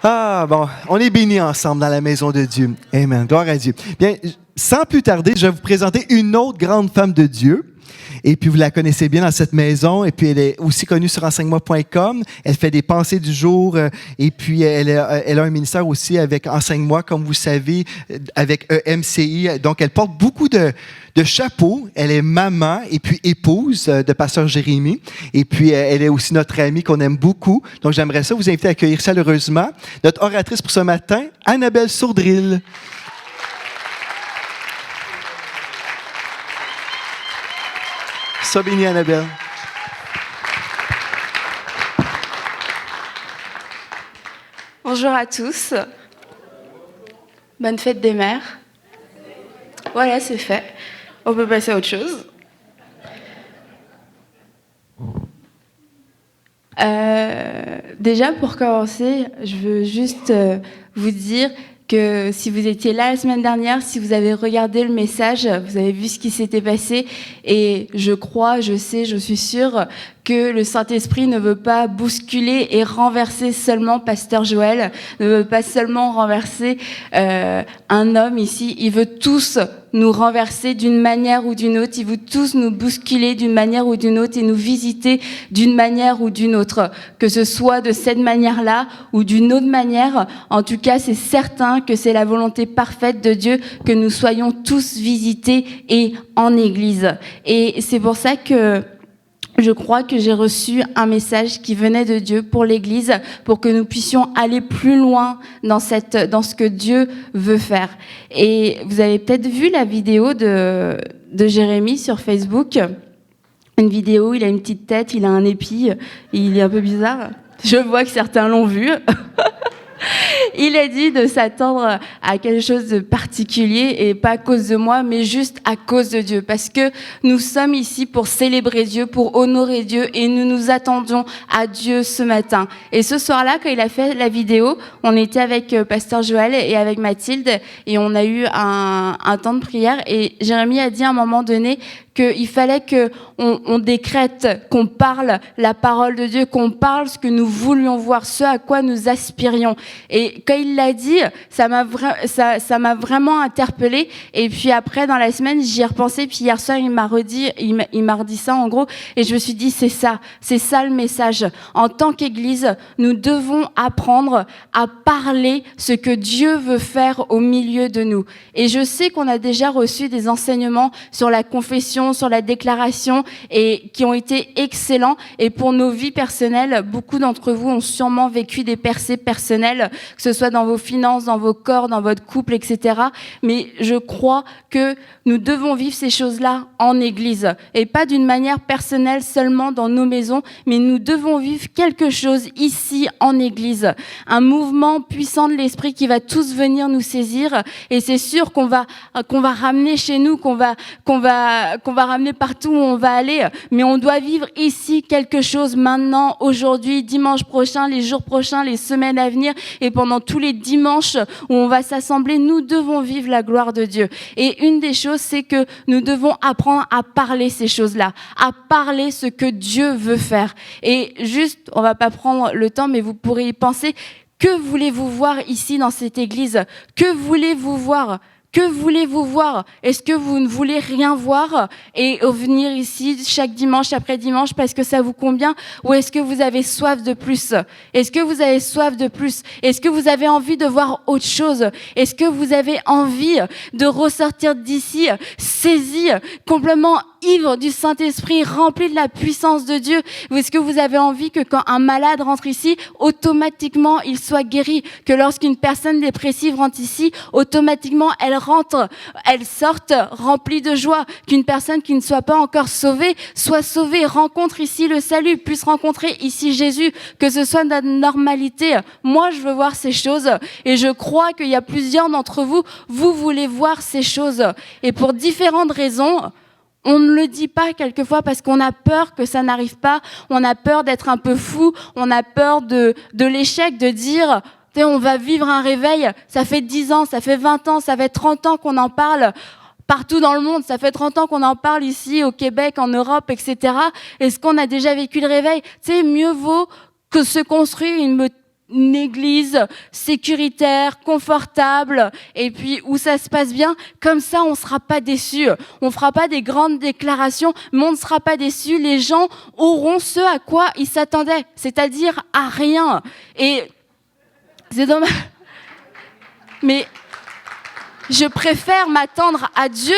Ah, bon, on est bénis ensemble dans la maison de Dieu. Amen. Gloire à Dieu. Bien, sans plus tarder, je vais vous présenter une autre grande femme de Dieu. Et puis, vous la connaissez bien dans cette maison. Et puis, elle est aussi connue sur enseigne-moi.com. Elle fait des pensées du jour. Et puis, elle a un ministère aussi avec Enseigne-moi, comme vous savez, avec EMCI. Donc, elle porte beaucoup de chapeaux. Elle est maman et puis épouse de pasteur Jérémy. Et puis, elle est aussi notre amie qu'on aime beaucoup. Donc, j'aimerais ça vous inviter à accueillir chaleureusement notre oratrice pour ce matin, Annabelle Sourdril. Sois bénie, Annabelle. Bonjour à tous. Bonne fête des mères. Voilà, c'est fait. On peut passer à autre chose. Déjà, pour commencer, je veux juste vous dire que si vous étiez là la semaine dernière, si vous avez regardé le message, vous avez vu ce qui s'était passé. Et je crois, je sais, je suis sûre que le Saint-Esprit ne veut pas bousculer et renverser seulement Pasteur Joël, ne veut pas seulement renverser un homme ici. Il veut tous nous renverser d'une manière ou d'une autre. Il veut tous nous bousculer d'une manière ou d'une autre et nous visiter d'une manière ou d'une autre. Que ce soit de cette manière-là ou d'une autre manière, en tout cas, c'est certain que c'est la volonté parfaite de Dieu que nous soyons tous visités et en Église. Et c'est pour ça que je crois que j'ai reçu un message qui venait de Dieu pour l'Église, pour que nous puissions aller plus loin dans ce que Dieu veut faire. Et vous avez peut-être vu la vidéo de Jérémy sur Facebook. Une vidéo, il a une petite tête, il a un épi, il est un peu bizarre. Je vois que certains l'ont vu. Il a dit de s'attendre à quelque chose de particulier et pas à cause de moi, mais juste à cause de Dieu. Parce que nous sommes ici pour célébrer Dieu, pour honorer Dieu et nous nous attendons à Dieu ce matin. Et ce soir-là, quand il a fait la vidéo, on était avec Pasteur Joël et avec Mathilde et on a eu un temps de prière et Jérémy a dit à un moment donné qu'il fallait qu'on décrète, qu'on parle la parole de Dieu, qu'on parle ce que nous voulions voir, ce à quoi nous aspirions. Et quand il l'a dit, ça m'a vraiment interpellée. Et puis après, dans la semaine, j'y ai repensé. Puis hier soir, il m'a redit ça en gros. Et je me suis dit, c'est ça le message. En tant qu'Église, nous devons apprendre à parler ce que Dieu veut faire au milieu de nous. Et je sais qu'on a déjà reçu des enseignements sur la confession, sur la déclaration et qui ont été excellents. Et pour nos vies personnelles, beaucoup d'entre vous ont sûrement vécu des percées personnelles, que ce soit dans vos finances, dans vos corps, dans votre couple, etc. Mais je crois que nous devons vivre ces choses-là en Église et pas d'une manière personnelle seulement dans nos maisons, mais nous devons vivre quelque chose ici en Église, un mouvement puissant de l'Esprit qui va tous venir nous saisir et c'est sûr qu'on va ramener chez nous, qu'on va ramener partout où on va aller, mais on doit vivre ici quelque chose maintenant, aujourd'hui, dimanche prochain, les jours prochains, les semaines à venir et pendant tous les dimanches où on va s'assembler, nous devons vivre la gloire de Dieu. Et une des choses, c'est que nous devons apprendre à parler ces choses-là, à parler ce que Dieu veut faire. Et juste, on va pas prendre le temps, mais vous pourrez y penser. Que voulez-vous voir ici dans cette église? Que voulez-vous voir? Que voulez-vous voir? Est-ce que vous ne voulez rien voir et venir ici chaque dimanche après dimanche parce que ça vous convient? Ou est-ce que vous avez soif de plus? Est-ce que vous avez soif de plus? Est-ce que vous avez envie de voir autre chose? Est-ce que vous avez envie de ressortir d'ici saisi, complètement ivre du Saint-Esprit, rempli de la puissance de Dieu? Ou est-ce que vous avez envie que quand un malade rentre ici, automatiquement il soit guéri? Que lorsqu'une personne dépressive rentre ici, automatiquement elle sorte remplie de joie? Qu'une personne qui ne soit pas encore sauvée soit sauvée, rencontre ici le salut, puisse rencontrer ici Jésus, que ce soit notre normalité. Moi, je veux voir ces choses et je crois qu'il y a plusieurs d'entre vous, vous voulez voir ces choses. Et pour différentes raisons, on ne le dit pas quelquefois parce qu'on a peur que ça n'arrive pas, on a peur d'être un peu fou, on a peur de l'échec, de dire on va vivre un réveil, ça fait 10 ans, ça fait 20 ans, ça fait 30 ans qu'on en parle partout dans le monde, ça fait 30 ans qu'on en parle ici au Québec, en Europe, etc. Est-ce qu'on a déjà vécu le réveil? Mieux vaut que se construire une église sécuritaire, confortable, et puis où ça se passe bien. Comme ça, on ne sera pas déçus. On ne fera pas des grandes déclarations, mais on ne sera pas déçus. Les gens auront ce à quoi ils s'attendaient, c'est-à-dire à rien. Et c'est dommage. Mais je préfère m'attendre à Dieu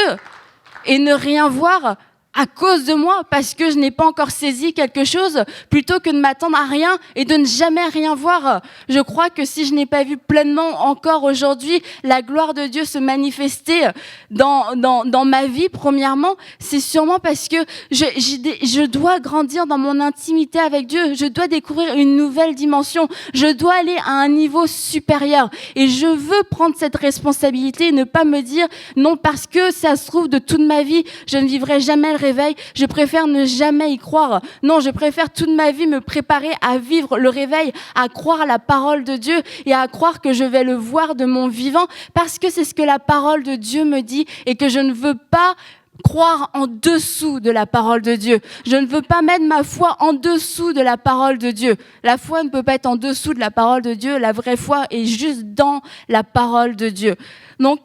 et ne rien voir à cause de moi, parce que je n'ai pas encore saisi quelque chose, plutôt que de m'attendre à rien et de ne jamais rien voir. Je crois que si je n'ai pas vu pleinement encore aujourd'hui la gloire de Dieu se manifester dans ma vie, premièrement, c'est sûrement parce que je dois grandir dans mon intimité avec Dieu. Je dois découvrir une nouvelle dimension. Je dois aller à un niveau supérieur. Et je veux prendre cette responsabilité et ne pas me dire non, parce que ça se trouve de toute ma vie, je ne vivrai jamais le réveil, je préfère ne jamais y croire. Non, je préfère toute ma vie me préparer à vivre le réveil, à croire la parole de Dieu et à croire que je vais le voir de mon vivant, parce que c'est ce que la parole de Dieu me dit et que je ne veux pas croire en dessous de la parole de Dieu. Je ne veux pas mettre ma foi en dessous de la parole de Dieu. La foi ne peut pas être en dessous de la parole de Dieu. La vraie foi est juste dans la parole de Dieu. Donc,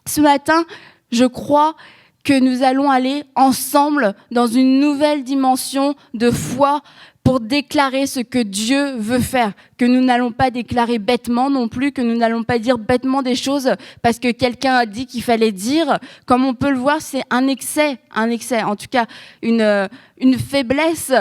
ce matin, je crois que nous allons aller ensemble dans une nouvelle dimension de foi pour déclarer ce que Dieu veut faire, que nous n'allons pas déclarer bêtement non plus, que nous n'allons pas dire bêtement des choses parce que quelqu'un a dit qu'il fallait dire. Comme on peut le voir, c'est un excès, en tout cas une faiblesse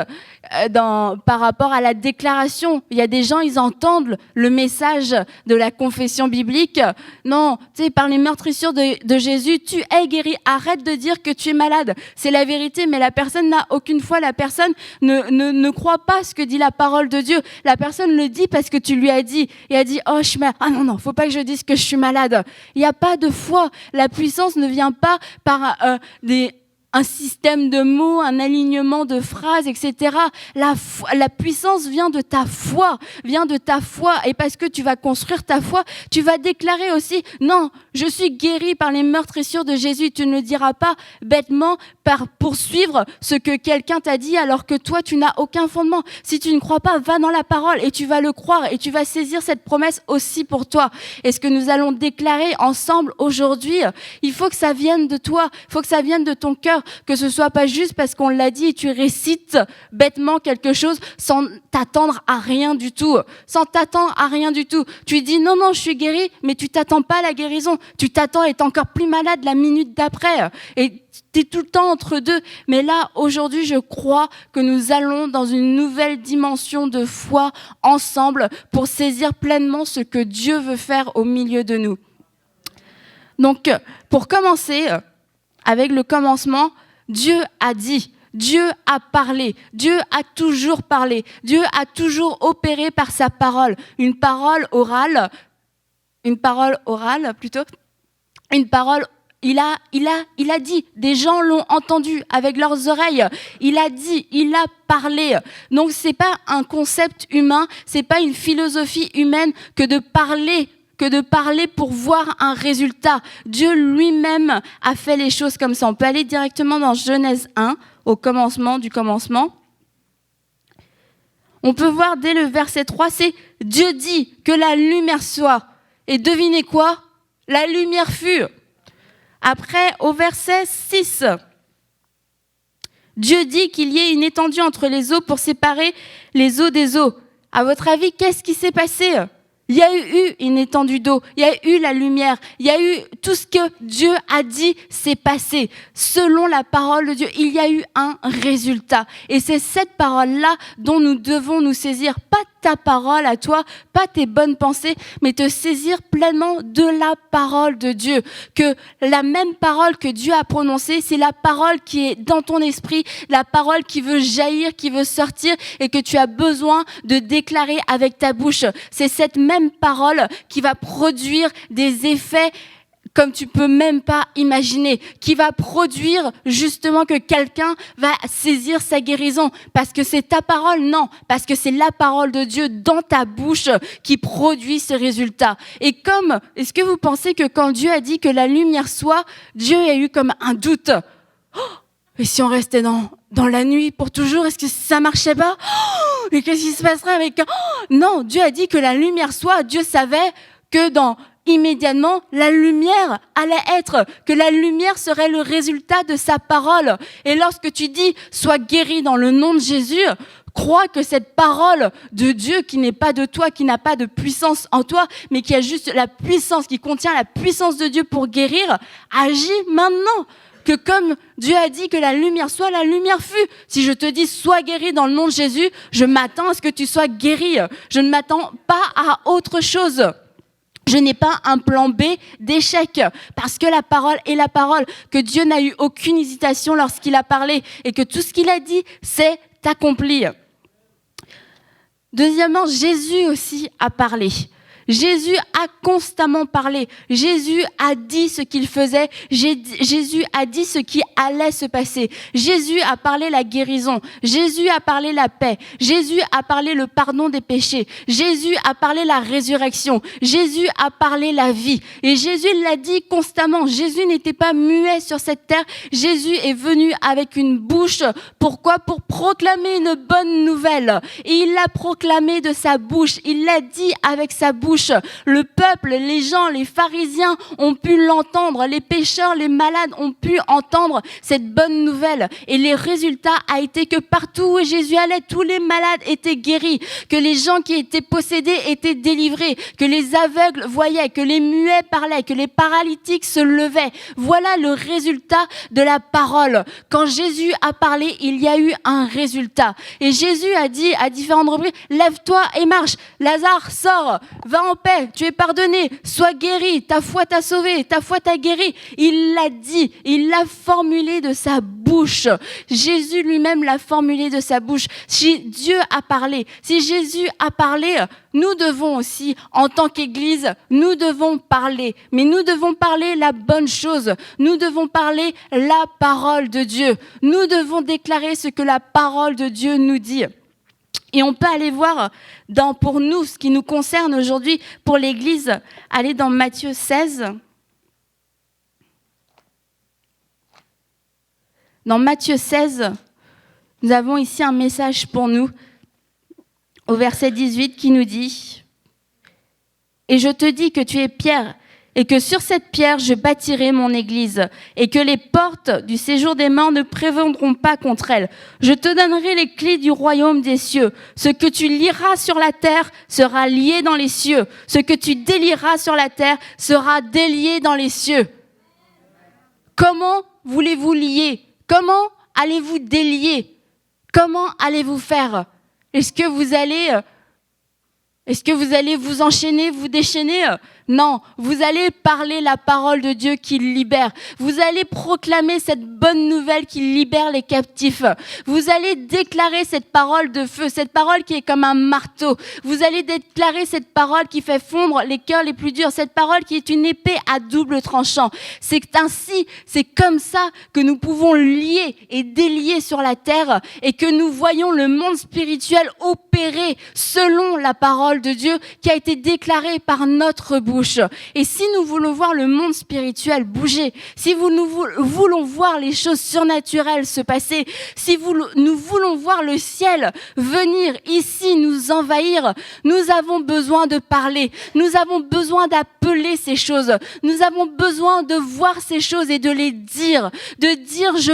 par rapport à la déclaration. Il y a des gens, ils entendent le message de la confession biblique. Non, tu sais, par les meurtrissures de Jésus, tu es guéri. Arrête de dire que tu es malade. C'est la vérité, mais la personne n'a aucune foi. La personne ne croit pas ce que dit la parole de Dieu. La personne le dit parce que tu lui as dit. Et elle dit, oh, je suis malade. Ah non, faut pas que je dise que je suis malade. Il n'y a pas de foi. La puissance ne vient pas par un système de mots, un alignement de phrases, etc. La puissance vient de ta foi, Et parce que tu vas construire ta foi, tu vas déclarer aussi, non, je suis guéri par les meurtrissures de Jésus. Tu ne le diras pas bêtement par poursuivre ce que quelqu'un t'a dit alors que toi, tu n'as aucun fondement. Si tu ne crois pas, va dans la parole et tu vas le croire et tu vas saisir cette promesse aussi pour toi. Et ce que nous allons déclarer ensemble aujourd'hui, il faut que ça vienne de toi, il faut que ça vienne de ton cœur, que ce soit pas juste parce qu'on l'a dit et tu récites bêtement quelque chose sans t'attendre à rien du tout. Tu dis non, je suis guéri, mais tu t'attends pas à la guérison. Tu t'attends à être encore plus malade la minute d'après. Et t'es tout le temps entre deux. Mais là, aujourd'hui, je crois que nous allons dans une nouvelle dimension de foi ensemble pour saisir pleinement ce que Dieu veut faire au milieu de nous. Donc, pour commencer, avec le commencement, Dieu a dit, Dieu a parlé, Dieu a toujours parlé, Dieu a toujours opéré par sa parole. Une parole orale, il a dit, des gens l'ont entendu avec leurs oreilles, il a dit, il a parlé. Donc c'est pas un concept humain, c'est pas une philosophie humaine que de parler pour voir un résultat. Dieu lui-même a fait les choses comme ça. On peut aller directement dans Genèse 1, au commencement du commencement. On peut voir dès le verset 3, c'est Dieu dit que la lumière soit. Et devinez quoi ? La lumière fut. Après, au verset 6, Dieu dit qu'il y ait une étendue entre les eaux pour séparer les eaux des eaux. À votre avis, qu'est-ce qui s'est passé ? Il y a eu une étendue d'eau, il y a eu la lumière, il y a eu tout ce que Dieu a dit, c'est passé. Selon la parole de Dieu, il y a eu un résultat. Et c'est cette parole-là dont nous devons nous saisir. Pas ta parole à toi, pas tes bonnes pensées, mais te saisir pleinement de la parole de Dieu. Que la même parole que Dieu a prononcée, c'est la parole qui est dans ton esprit, la parole qui veut jaillir, qui veut sortir et que tu as besoin de déclarer avec ta bouche. C'est cette même parole qui va produire des effets comme tu peux même pas imaginer, qui va produire justement que quelqu'un va saisir sa guérison. Parce que c'est ta parole? Non, parce que c'est la parole de Dieu dans ta bouche qui produit ce résultat. Et est-ce que vous pensez que quand Dieu a dit que la lumière soit, Dieu a eu comme un doute? Et si on restait dans la nuit pour toujours, est-ce que ça marchait pas? et qu'est-ce qui se passerait avec... Non, Dieu a dit que la lumière soit. Dieu savait que immédiatement, la lumière allait être, que la lumière serait le résultat de sa parole. Et lorsque tu dis « sois guéri dans le nom de Jésus », crois que cette parole de Dieu qui n'est pas de toi, qui n'a pas de puissance en toi, mais qui a juste la puissance, qui contient la puissance de Dieu pour guérir, agit maintenant. Que comme Dieu a dit que la lumière soit, la lumière fut. Si je te dis sois guéri dans le nom de Jésus, je m'attends à ce que tu sois guéri. Je ne m'attends pas à autre chose. Je n'ai pas un plan B d'échec, parce que la parole est la parole, que Dieu n'a eu aucune hésitation lorsqu'il a parlé, et que tout ce qu'il a dit, c'est accompli. Deuxièmement, Jésus aussi a parlé. Jésus a constamment parlé. Jésus a dit ce qu'il faisait. Jésus a dit ce qui allait se passer. Jésus a parlé la guérison. Jésus a parlé la paix. Jésus a parlé le pardon des péchés. Jésus a parlé la résurrection. Jésus a parlé la vie. Et Jésus l'a dit constamment. Jésus n'était pas muet sur cette terre. Jésus est venu avec une bouche. Pourquoi ? Pour proclamer une bonne nouvelle. Et il l'a proclamé de sa bouche. Il l'a dit avec sa bouche. Le peuple, les gens, les pharisiens ont pu l'entendre, les pécheurs, les malades ont pu entendre cette bonne nouvelle. Et les résultats a été que partout où Jésus allait, tous les malades étaient guéris, que les gens qui étaient possédés étaient délivrés, que les aveugles voyaient, que les muets parlaient, que les paralytiques se levaient. Voilà le résultat de la parole. Quand Jésus a parlé, il y a eu un résultat. Et Jésus a dit à différentes reprises, lève-toi et marche. Lazare, sors, va en paix, tu es pardonné, sois guéri, ta foi t'a sauvé, ta foi t'a guéri. Il l'a dit, il l'a formulé de sa bouche. Jésus lui-même l'a formulé de sa bouche. Si Dieu a parlé, si Jésus a parlé, nous devons aussi, en tant qu'Église, nous devons parler. Mais nous devons parler la bonne chose. Nous devons parler la parole de Dieu. Nous devons déclarer ce que la parole de Dieu nous dit. Et on peut aller voir pour nous, ce qui nous concerne aujourd'hui, pour l'Église, aller dans Matthieu 16. Dans Matthieu 16, nous avons ici un message pour nous, au verset 18, qui nous dit « Et je te dis que tu es Pierre, et que sur cette pierre je bâtirai mon église, et que les portes du séjour des morts ne prévaudront pas contre elle. Je te donnerai les clés du royaume des cieux. Ce que tu lieras sur la terre sera lié dans les cieux. Ce que tu délieras sur la terre sera délié dans les cieux. » Comment voulez-vous lier ? Comment allez-vous délier ? Comment allez-vous faire ? Est-ce que vous allez vous enchaîner, vous déchaîner ? Non, vous allez parler la parole de Dieu qui libère. Vous allez proclamer cette bonne nouvelle qui libère les captifs. Vous allez déclarer cette parole de feu, cette parole qui est comme un marteau. Vous allez déclarer cette parole qui fait fondre les cœurs les plus durs, cette parole qui est une épée à double tranchant. C'est comme ça que nous pouvons lier et délier sur la terre et que nous voyons le monde spirituel opérer selon la parole de Dieu qui a été déclarée par notre bouche. Et si nous voulons voir le monde spirituel bouger, si nous voulons voir les choses surnaturelles se passer, si nous voulons voir le ciel venir ici nous envahir, nous avons besoin de parler, nous avons besoin d'appeler ces choses, nous avons besoin de voir ces choses et de les dire, je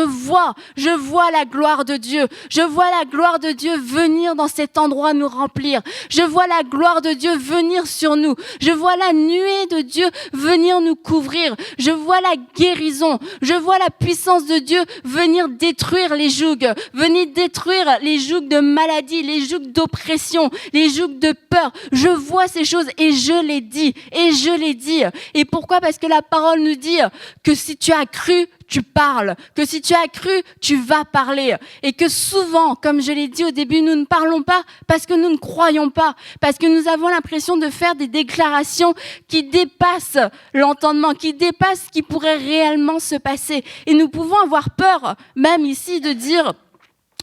vois la gloire de Dieu, je vois la gloire de Dieu venir dans cet endroit nous remplir, je vois la gloire de Dieu venir sur nous, je vois la nuée de Dieu venir nous couvrir. Je vois la guérison. Je vois la puissance de Dieu venir détruire les jougs. Venir détruire les jougs de maladie, les jougs d'oppression, les jougs de peur. Je vois ces choses et je les dis. Et je les dis. Et pourquoi ? Parce que la parole nous dit que si tu as cru, tu parles, que si tu as cru, tu vas parler. Et que souvent, comme je l'ai dit au début, nous ne parlons pas parce que nous ne croyons pas, parce que nous avons l'impression de faire des déclarations qui dépassent l'entendement, qui dépassent ce qui pourrait réellement se passer. Et nous pouvons avoir peur, même ici, de dire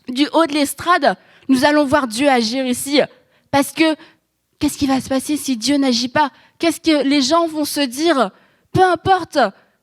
du haut de l'estrade, nous allons voir Dieu agir ici. Parce que, qu'est-ce qui va se passer si Dieu n'agit pas ? Qu'est-ce que les gens vont se dire ? Peu importe.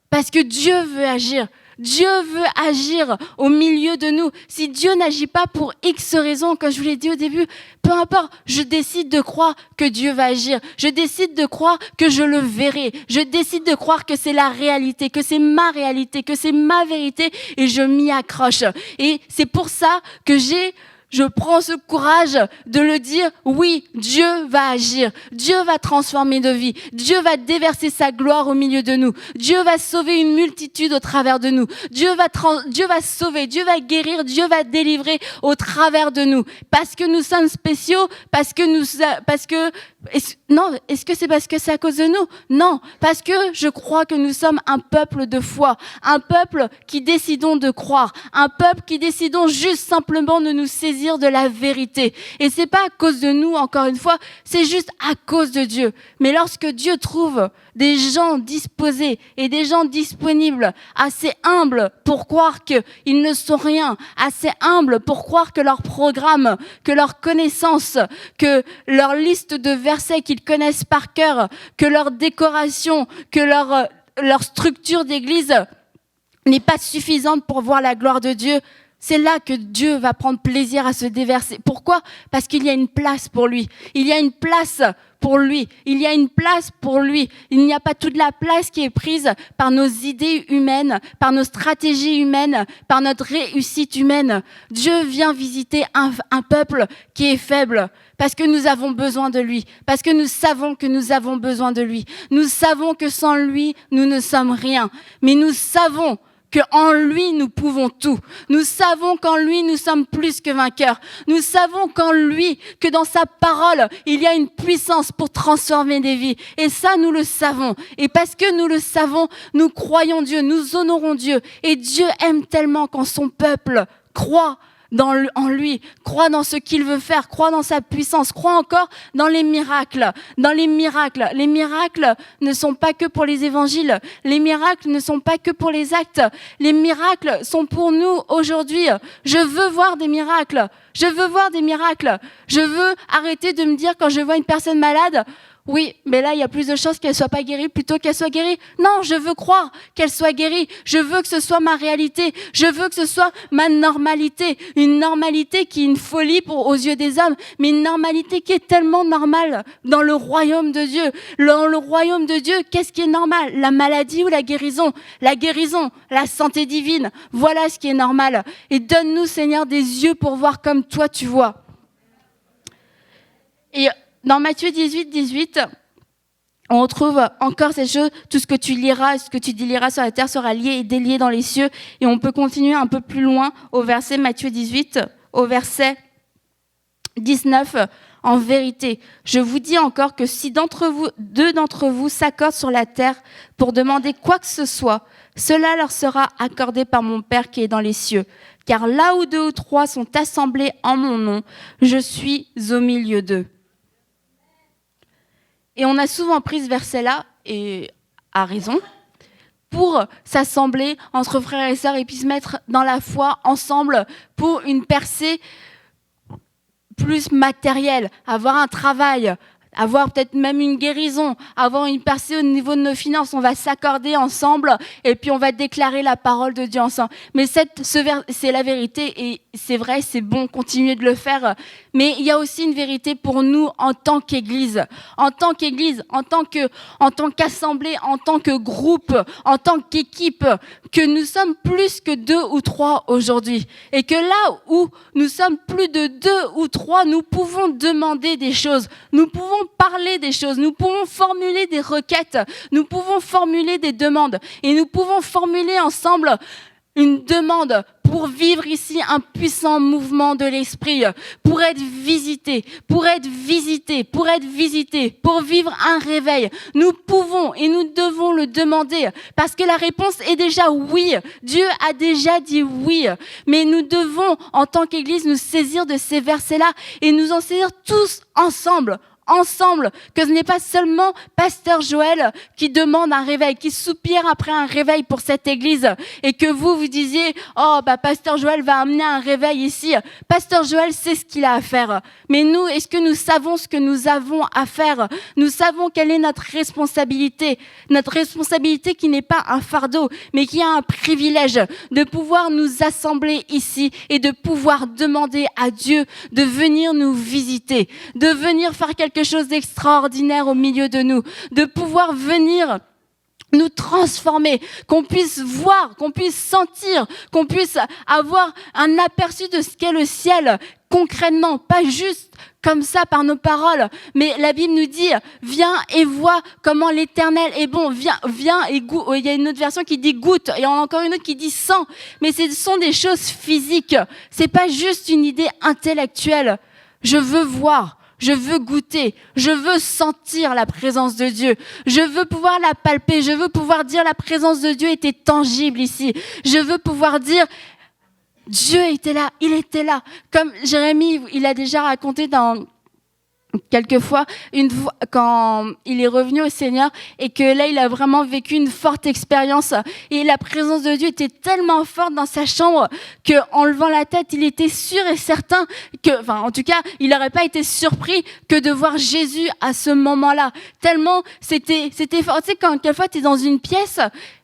Parce que Dieu veut agir. Dieu veut agir au milieu de nous. Si Dieu n'agit pas pour X raisons, comme je vous l'ai dit au début, peu importe, je décide de croire que Dieu va agir. Je décide de croire que je le verrai. Je décide de croire que c'est la réalité, que c'est ma réalité, que c'est ma vérité et je m'y accroche. Et c'est pour ça que je prends ce courage de le dire, oui, Dieu va agir, Dieu va transformer nos vies, Dieu va déverser sa gloire au milieu de nous, Dieu va sauver une multitude au travers de nous, Dieu va sauver, Dieu va guérir, Dieu va délivrer au travers de nous, parce que nous sommes spéciaux, est-ce que c'est parce que c'est à cause de nous? Non, parce que je crois que nous sommes un peuple de foi, un peuple qui décidons de croire, un peuple qui décidons juste simplement de nous saisir de la vérité. Et c'est pas à cause de nous, encore une fois, c'est juste à cause de Dieu. Mais lorsque Dieu trouve des gens disposés et des gens disponibles, assez humbles pour croire qu'ils ne sont rien, assez humbles pour croire que leur programme, que leur connaissance, que leur liste de versets qu'ils connaissent par cœur, que leur décoration, que leur structure d'église n'est pas suffisante pour voir la gloire de Dieu, c'est là que Dieu va prendre plaisir à se déverser. Pourquoi? Parce qu'il y a une place pour lui. Il y a une place pour lui. Il y a une place pour lui. Il n'y a pas toute la place qui est prise par nos idées humaines, par nos stratégies humaines, par notre réussite humaine. Dieu vient visiter un peuple qui est faible. Parce que nous avons besoin de lui, parce que nous savons que nous avons besoin de lui. Nous savons que sans lui, nous ne sommes rien. Mais nous savons qu'en lui, nous pouvons tout. Nous savons qu'en lui, nous sommes plus que vainqueurs. Nous savons qu'en lui, que dans sa parole, il y a une puissance pour transformer des vies. Et ça, nous le savons. Et parce que nous le savons, nous croyons Dieu, nous honorons Dieu. Et Dieu aime tellement quand son peuple croit en lui, croit dans ce qu'il veut faire, croit dans sa puissance, croit encore dans les miracles. Dans les miracles. Les miracles ne sont pas que pour les évangiles. Les miracles ne sont pas que pour les actes. Les miracles sont pour nous aujourd'hui. Je veux voir des miracles. Je veux voir des miracles. Je veux arrêter de me dire quand je vois une personne malade, oui, mais là, il y a plus de chances qu'elle soit pas guérie plutôt qu'elle soit guérie. Non, je veux croire qu'elle soit guérie. Je veux que ce soit ma réalité. Je veux que ce soit ma normalité. Une normalité qui est une folie aux yeux des hommes, mais une normalité qui est tellement normale dans le royaume de Dieu. Dans le royaume de Dieu, qu'est-ce qui est normal? La maladie ou la guérison? La guérison, la santé divine. Voilà ce qui est normal. Et donne-nous, Seigneur, des yeux pour voir comme toi tu vois. Et dans Matthieu 18, on retrouve encore ces choses. Tout ce que tu liras, ce que tu déliras sur la terre sera lié et délié dans les cieux. Et on peut continuer un peu plus loin au verset Matthieu 18, au verset 19. En vérité, je vous dis encore que si deux d'entre vous s'accordent sur la terre pour demander quoi que ce soit, cela leur sera accordé par mon Père qui est dans les cieux. Car là où 2 ou 3 sont assemblés en mon nom, je suis au milieu d'eux. Et on a souvent pris ce verset-là, et à raison, pour s'assembler entre frères et sœurs et puis se mettre dans la foi ensemble pour une percée plus matérielle, avoir un travail, avoir peut-être même une guérison, avoir une percée au niveau de nos finances. On va s'accorder ensemble et puis on va déclarer la parole de Dieu ensemble. Mais c'est la vérité et c'est vrai, c'est bon, continuer de le faire. Mais il y a aussi une vérité pour nous en tant qu'Église, en tant qu'assemblée, en tant que groupe, en tant qu'équipe, que nous sommes plus que 2 ou 3 aujourd'hui. Et que là où nous sommes plus de 2 ou 3, nous pouvons demander des choses, nous pouvons parler des choses, nous pouvons formuler des requêtes, nous pouvons formuler des demandes et nous pouvons formuler ensemble une demande pour vivre ici un puissant mouvement de l'esprit, pour être visité, pour vivre un réveil. Nous pouvons et nous devons le demander parce que la réponse est déjà oui. Dieu a déjà dit oui. Mais nous devons, en tant qu'Église, nous saisir de ces versets-là et nous en saisir tous ensemble ensemble, que ce n'est pas seulement Pasteur Joël qui demande un réveil, qui soupire après un réveil pour cette église, et que vous disiez, oh, Pasteur Joël va amener un réveil ici. Pasteur Joël sait ce qu'il a à faire. Mais nous, est-ce que nous savons ce que nous avons à faire? Nous savons quelle est notre responsabilité qui n'est pas un fardeau, mais qui a un privilège de pouvoir nous assembler ici et de pouvoir demander à Dieu de venir nous visiter, de venir faire quelque chose d'extraordinaire au milieu de nous, de pouvoir venir nous transformer, qu'on puisse voir, qu'on puisse sentir, qu'on puisse avoir un aperçu de ce qu'est le ciel concrètement, pas juste comme ça par nos paroles, mais la Bible nous dit, viens et vois comment l'Éternel est bon, viens et goûte. Il y a une autre version qui dit goûte, et il y en a encore une autre qui dit sens, mais ce sont des choses physiques, c'est pas juste une idée intellectuelle. Je veux voir. Je veux goûter, je veux sentir la présence de Dieu, je veux pouvoir la palper, je veux pouvoir dire la présence de Dieu était tangible ici, je veux pouvoir dire Dieu était là, il était là. Comme Jérémie, il a déjà raconté quelquefois, une fois, quand il est revenu au Seigneur et que là, il a vraiment vécu une forte expérience et la présence de Dieu était tellement forte dans sa chambre qu'en levant la tête, il était sûr et certain en tout cas, il n'aurait pas été surpris que de voir Jésus à ce moment-là. Tellement c'était fort. Tu sais, quand quelquefois tu es dans une pièce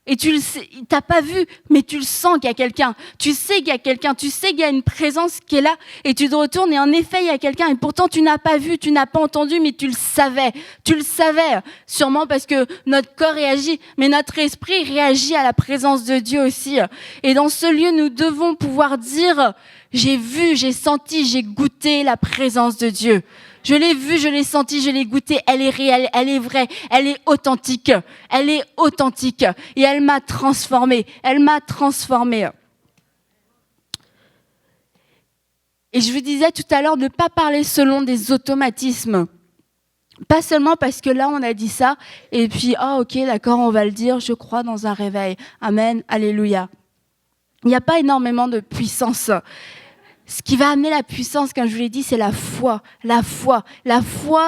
et tu le sais, t'as pas vu, mais tu le sens qu'il y a quelqu'un. Tu sais qu'il y a quelqu'un, tu sais qu'il y a une présence qui est là, et tu te retournes et en effet il y a quelqu'un. Et pourtant tu n'as pas vu, tu n'as pas entendu, mais tu le savais. Tu le savais, sûrement parce que notre corps réagit, mais notre esprit réagit à la présence de Dieu aussi. Et dans ce lieu, nous devons pouvoir dire, j'ai vu, j'ai senti, j'ai goûté la présence de Dieu. Je l'ai vue, je l'ai sentie, je l'ai goûtée, elle est réelle, elle est vraie, elle est authentique. Et elle m'a transformée, Et je vous disais tout à l'heure de ne pas parler selon des automatismes. Pas seulement parce que là, on a dit ça, et puis, ok, d'accord, on va le dire, je crois dans un réveil. Amen, alléluia. Il n'y a pas énormément de puissance. Ce qui va amener la puissance, comme je vous l'ai dit, c'est la foi. La foi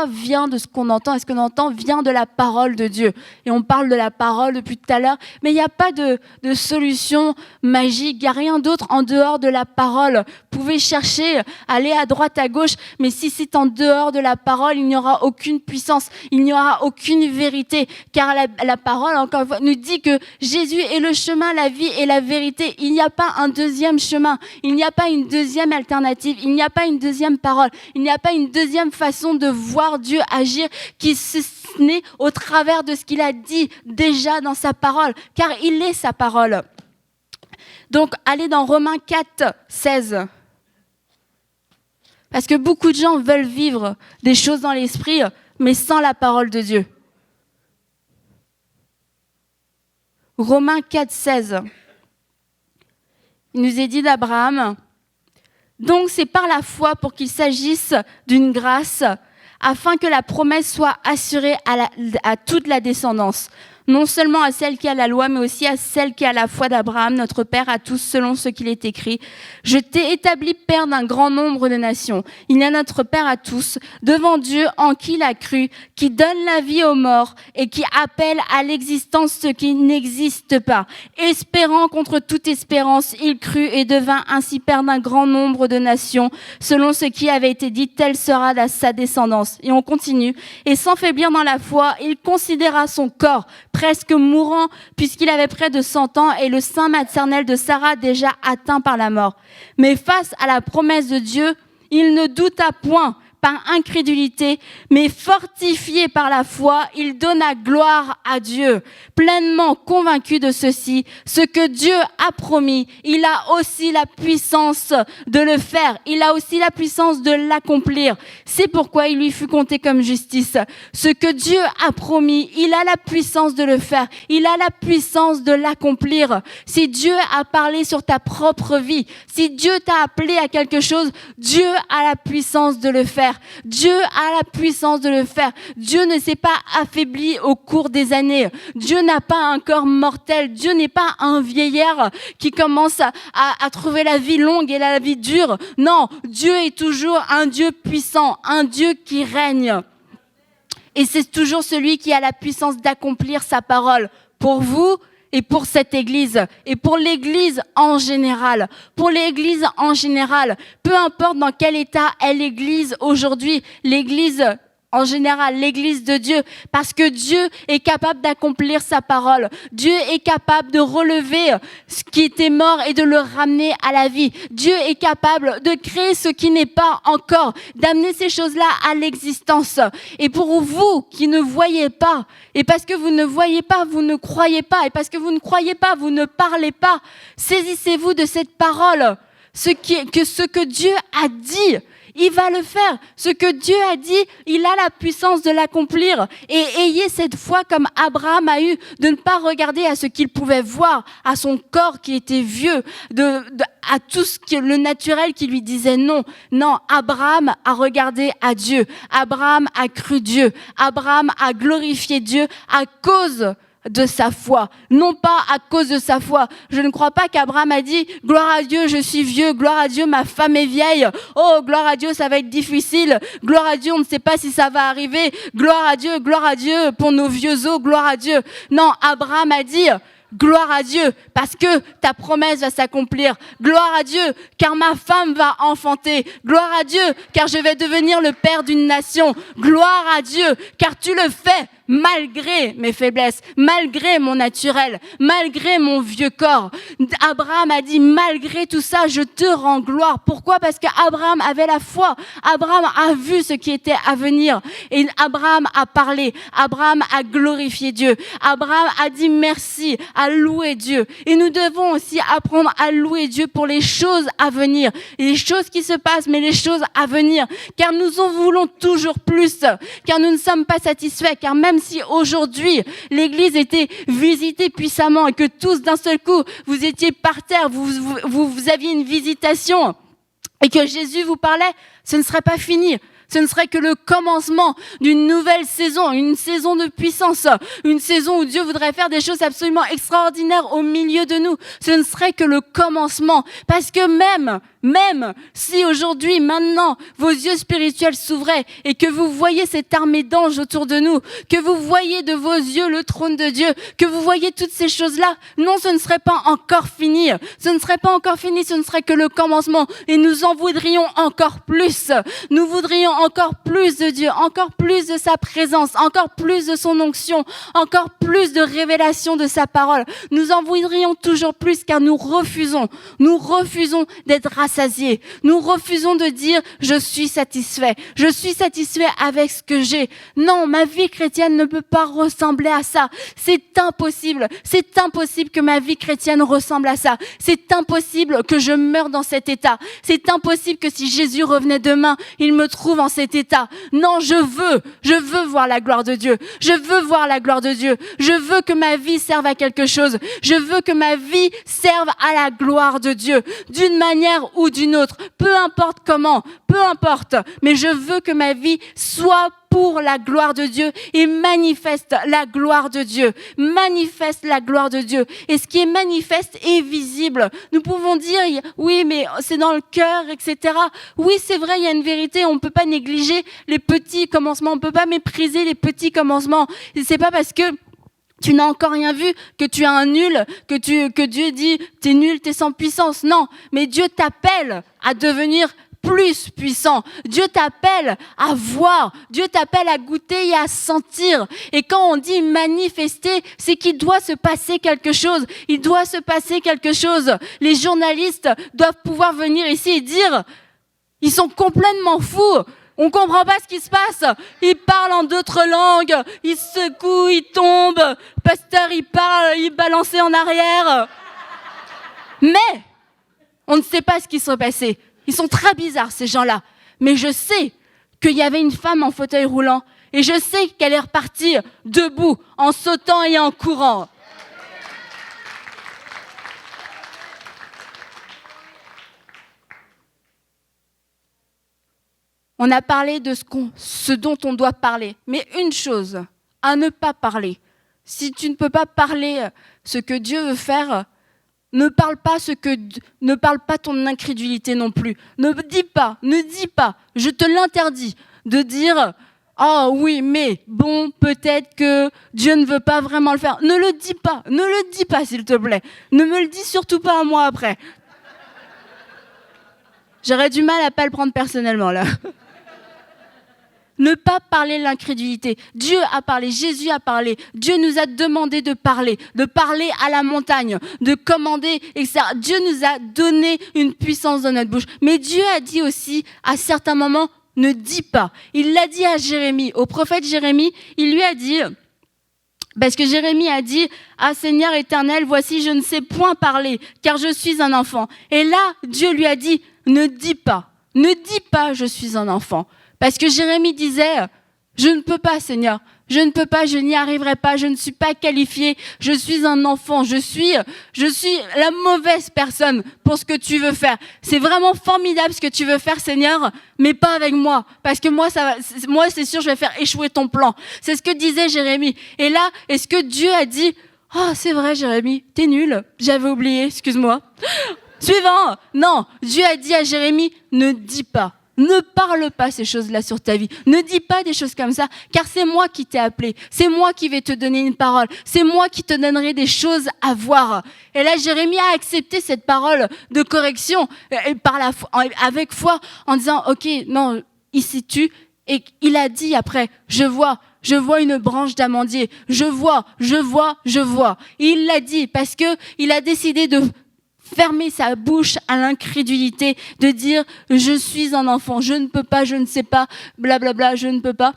vient de ce qu'on entend, et ce qu'on entend vient de la parole de Dieu. Et on parle de la parole depuis tout à l'heure, mais il n'y a pas de solution magique, il n'y a rien d'autre en dehors de la parole. Vous pouvez chercher, aller à droite, à gauche, mais si c'est en dehors de la parole, il n'y aura aucune puissance, il n'y aura aucune vérité, car la parole, encore une fois, nous dit que Jésus est le chemin, la vie et la vérité. Il n'y a pas un deuxième chemin, il n'y a pas une deuxième alternative, il n'y a pas une deuxième parole, il n'y a pas une deuxième façon de voir Dieu agir qui se n'est au travers de ce qu'il a dit déjà dans sa parole, car il est sa parole. Donc, allez dans Romains 4, 16. Parce que beaucoup de gens veulent vivre des choses dans l'esprit, mais sans la parole de Dieu. Romains 4, 16. Il nous est dit d'Abraham, donc c'est par la foi pour qu'il s'agisse d'une grâce, afin que la promesse soit assurée à toute la descendance, non seulement à celle qui a la loi, mais aussi à celle qui a la foi d'Abraham, notre Père à tous, selon ce qu'il est écrit. Je t'ai établi Père d'un grand nombre de nations. Il est notre Père à tous, devant Dieu en qui il a cru, qui donne la vie aux morts et qui appelle à l'existence ce qui n'existe pas. Espérant contre toute espérance, il crut et devint ainsi Père d'un grand nombre de nations, selon ce qui avait été dit, telle sera sa descendance. Et on continue. Et sans faiblir dans la foi, il considéra son corps presque mourant, puisqu'il avait près de 100 ans, et le sein maternel de Sarah déjà atteint par la mort. Mais face à la promesse de Dieu, il ne douta point par incrédulité, mais fortifié par la foi, il donna gloire à Dieu, pleinement convaincu de ceci, ce que Dieu a promis, il a aussi la puissance de le faire, il a aussi la puissance de l'accomplir. C'est pourquoi il lui fut compté comme justice. Ce que Dieu a promis, il a la puissance de le faire, il a la puissance de l'accomplir. Si Dieu a parlé sur ta propre vie, si Dieu t'a appelé à quelque chose, Dieu a la puissance de le faire. Dieu a la puissance de le faire. Dieu ne s'est pas affaibli au cours des années. Dieu n'a pas un corps mortel. Dieu n'est pas un vieillard qui commence à trouver la vie longue et la vie dure. Non, Dieu est toujours un Dieu puissant, un Dieu qui règne. Et c'est toujours celui qui a la puissance d'accomplir sa parole pour vous et pour cette Église, et pour l'Église en général. Pour l'Église en général, peu importe dans quel état est l'Église aujourd'hui, l'Église en général, l'Église de Dieu, parce que Dieu est capable d'accomplir sa parole. Dieu est capable de relever ce qui était mort et de le ramener à la vie. Dieu est capable de créer ce qui n'est pas encore, d'amener ces choses-là à l'existence. Et pour vous qui ne voyez pas, et parce que vous ne voyez pas, vous ne croyez pas, et parce que vous ne croyez pas, vous ne parlez pas, saisissez-vous de cette parole. Ce que Dieu a dit, il va le faire. Ce que Dieu a dit, il a la puissance de l'accomplir. Et ayez cette foi comme Abraham a eu, de ne pas regarder à ce qu'il pouvait voir, à son corps qui était vieux, à tout le naturel qui lui disait non. Non, Abraham a regardé à Dieu. Abraham a cru Dieu. Abraham a glorifié Dieu à cause de sa foi, non pas à cause de sa foi. Je ne crois pas qu'Abraham a dit « Gloire à Dieu, je suis vieux. Gloire à Dieu, ma femme est vieille. Oh, gloire à Dieu, ça va être difficile. Gloire à Dieu, on ne sait pas si ça va arriver. Gloire à Dieu pour nos vieux os. Gloire à Dieu. » Non, Abraham a dit « Gloire à Dieu, parce que ta promesse va s'accomplir. Gloire à Dieu, car ma femme va enfanter. Gloire à Dieu, car je vais devenir le père d'une nation. Gloire à Dieu, car tu le fais. » Malgré mes faiblesses, malgré mon naturel, malgré mon vieux corps. Abraham a dit, malgré tout ça, je te rends gloire. Pourquoi ? Parce qu'Abraham avait la foi. Abraham a vu ce qui était à venir. Et Abraham a parlé. Abraham a glorifié Dieu. Abraham a dit merci, a loué Dieu. Et nous devons aussi apprendre à louer Dieu pour les choses à venir. Les choses qui se passent, mais les choses à venir. Car nous en voulons toujours plus. Car nous ne sommes pas satisfaits. Car même si aujourd'hui l'église était visitée puissamment et que tous d'un seul coup vous étiez par terre, vous aviez une visitation et que Jésus vous parlait, ce ne serait pas fini. Ce ne serait que le commencement d'une nouvelle saison, une saison de puissance, une saison où Dieu voudrait faire des choses absolument extraordinaires au milieu de nous. Ce ne serait que le commencement. Parce que même si aujourd'hui, maintenant, vos yeux spirituels s'ouvraient et que vous voyez cette armée d'anges autour de nous, que vous voyez de vos yeux le trône de Dieu, que vous voyez toutes ces choses-là, non, ce ne serait pas encore fini. Ce ne serait pas encore fini, ce ne serait que le commencement. Et nous en voudrions encore plus. Nous voudrions encore plus de Dieu, encore plus de sa présence, encore plus de son onction, encore plus de révélation de sa parole. Nous en voudrions toujours plus car nous refusons d'être rassasiés. Nous refusons de dire « je suis satisfait avec ce que j'ai ». Non, ma vie chrétienne ne peut pas ressembler à ça. C'est impossible que ma vie chrétienne ressemble à ça. C'est impossible que je meure dans cet état. C'est impossible que si Jésus revenait demain, il me trouve en cet état. Non, je veux voir la gloire de Dieu. Je veux voir la gloire de Dieu. Je veux que ma vie serve à quelque chose. Je veux que ma vie serve à la gloire de Dieu, d'une manière ou d'une autre. Peu importe comment, peu importe. Mais je veux que ma vie soit pour la gloire de Dieu et manifeste la gloire de Dieu. Manifeste la gloire de Dieu. Et ce qui est manifeste est visible. Nous pouvons dire, oui, mais c'est dans le cœur, etc. Oui, c'est vrai, il y a une vérité. On ne peut pas négliger les petits commencements. On ne peut pas mépriser les petits commencements. Et c'est pas parce que tu n'as encore rien vu, que tu es un nul, que Dieu dit, t'es nul, t'es sans puissance. Non, mais Dieu t'appelle à devenir plus puissant. Dieu t'appelle à voir. Dieu t'appelle à goûter et à sentir. Et quand on dit manifester, c'est qu'il doit se passer quelque chose. Il doit se passer quelque chose. Les journalistes doivent pouvoir venir ici et dire, ils sont complètement fous. On comprend pas ce qui se passe. Ils parlent en d'autres langues. Ils secouent, ils tombent. Pasteur, il parle, il balançait en arrière. Mais on ne sait pas ce qui s'est passé. Ils sont très bizarres, ces gens-là. Mais je sais qu'il y avait une femme en fauteuil roulant. Et je sais qu'elle est repartie debout, en sautant et en courant. On a parlé de ce dont on doit parler. Mais une chose, à ne pas parler. Si tu ne peux pas parler ce que Dieu veut faire, ne parle pas ton incrédulité non plus. Ne dis pas, je te l'interdis, de dire « Oh oui, mais bon, peut-être que Dieu ne veut pas vraiment le faire. Ne le dis pas s'il te plaît. Ne me le dis surtout pas à moi après. J'aurais du mal à pas le prendre personnellement là. Ne pas parler l'incrédulité. Dieu a parlé, Jésus a parlé. Dieu nous a demandé de parler à la montagne, de commander, etc. Dieu nous a donné une puissance dans notre bouche. Mais Dieu a dit aussi, à certains moments, ne dis pas. Il l'a dit à Jérémie, au prophète Jérémie, il lui a dit, parce que Jérémie a dit, ah Seigneur éternel, voici je ne sais point parler, car je suis un enfant. Et là, Dieu lui a dit, ne dis pas, je suis un enfant. Parce que Jérémie disait, je ne peux pas Seigneur, je ne peux pas, je n'y arriverai pas, je ne suis pas qualifié, je suis un enfant, je suis la mauvaise personne pour ce que tu veux faire. C'est vraiment formidable ce que tu veux faire Seigneur, mais pas avec moi. Parce que moi c'est sûr je vais faire échouer ton plan. C'est ce que disait Jérémie. Et là, est-ce que Dieu a dit, oh c'est vrai Jérémie, t'es nul, j'avais oublié, excuse-moi. Suivant, non, Dieu a dit à Jérémie, ne dis pas. Ne parle pas ces choses-là sur ta vie. Ne dis pas des choses comme ça, car c'est moi qui t'ai appelé. C'est moi qui vais te donner une parole. C'est moi qui te donnerai des choses à voir. Et là, Jérémie a accepté cette parole de correction avec foi, en disant, ok, non, ici tu. Et il a dit après, je vois une branche d'amandier. Je vois. Il l'a dit parce que il a décidé de fermer sa bouche à l'incrédulité, de dire « je suis un enfant, je ne peux pas, je ne sais pas, blablabla, je ne peux pas ».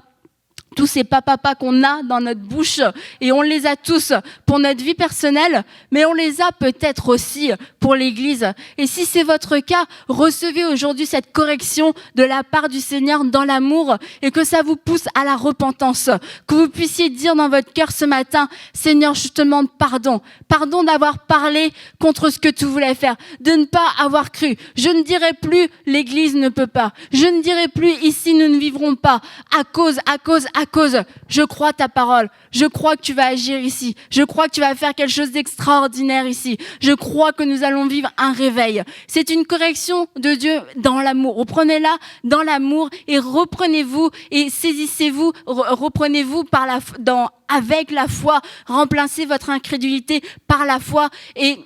Tous ces papas qu'on a dans notre bouche, et on les a tous pour notre vie personnelle, mais on les a peut-être aussi pour l'Église. Et si c'est votre cas, recevez aujourd'hui cette correction de la part du Seigneur dans l'amour, et que ça vous pousse à la repentance, que vous puissiez dire dans votre cœur ce matin, Seigneur, je te demande pardon d'avoir parlé contre ce que tu voulais faire, de ne pas avoir cru. Je ne dirai plus, l'Église ne peut pas. Je ne dirai plus, ici nous ne vivrons pas, à cause. Je crois ta parole. Je crois que tu vas agir ici. Je crois que tu vas faire quelque chose d'extraordinaire ici. Je crois que nous allons vivre un réveil. C'est une correction de Dieu dans l'amour. Reprenez-la dans l'amour et reprenez-vous et saisissez-vous, reprenez-vous avec la foi. Remplacez votre incrédulité par la foi et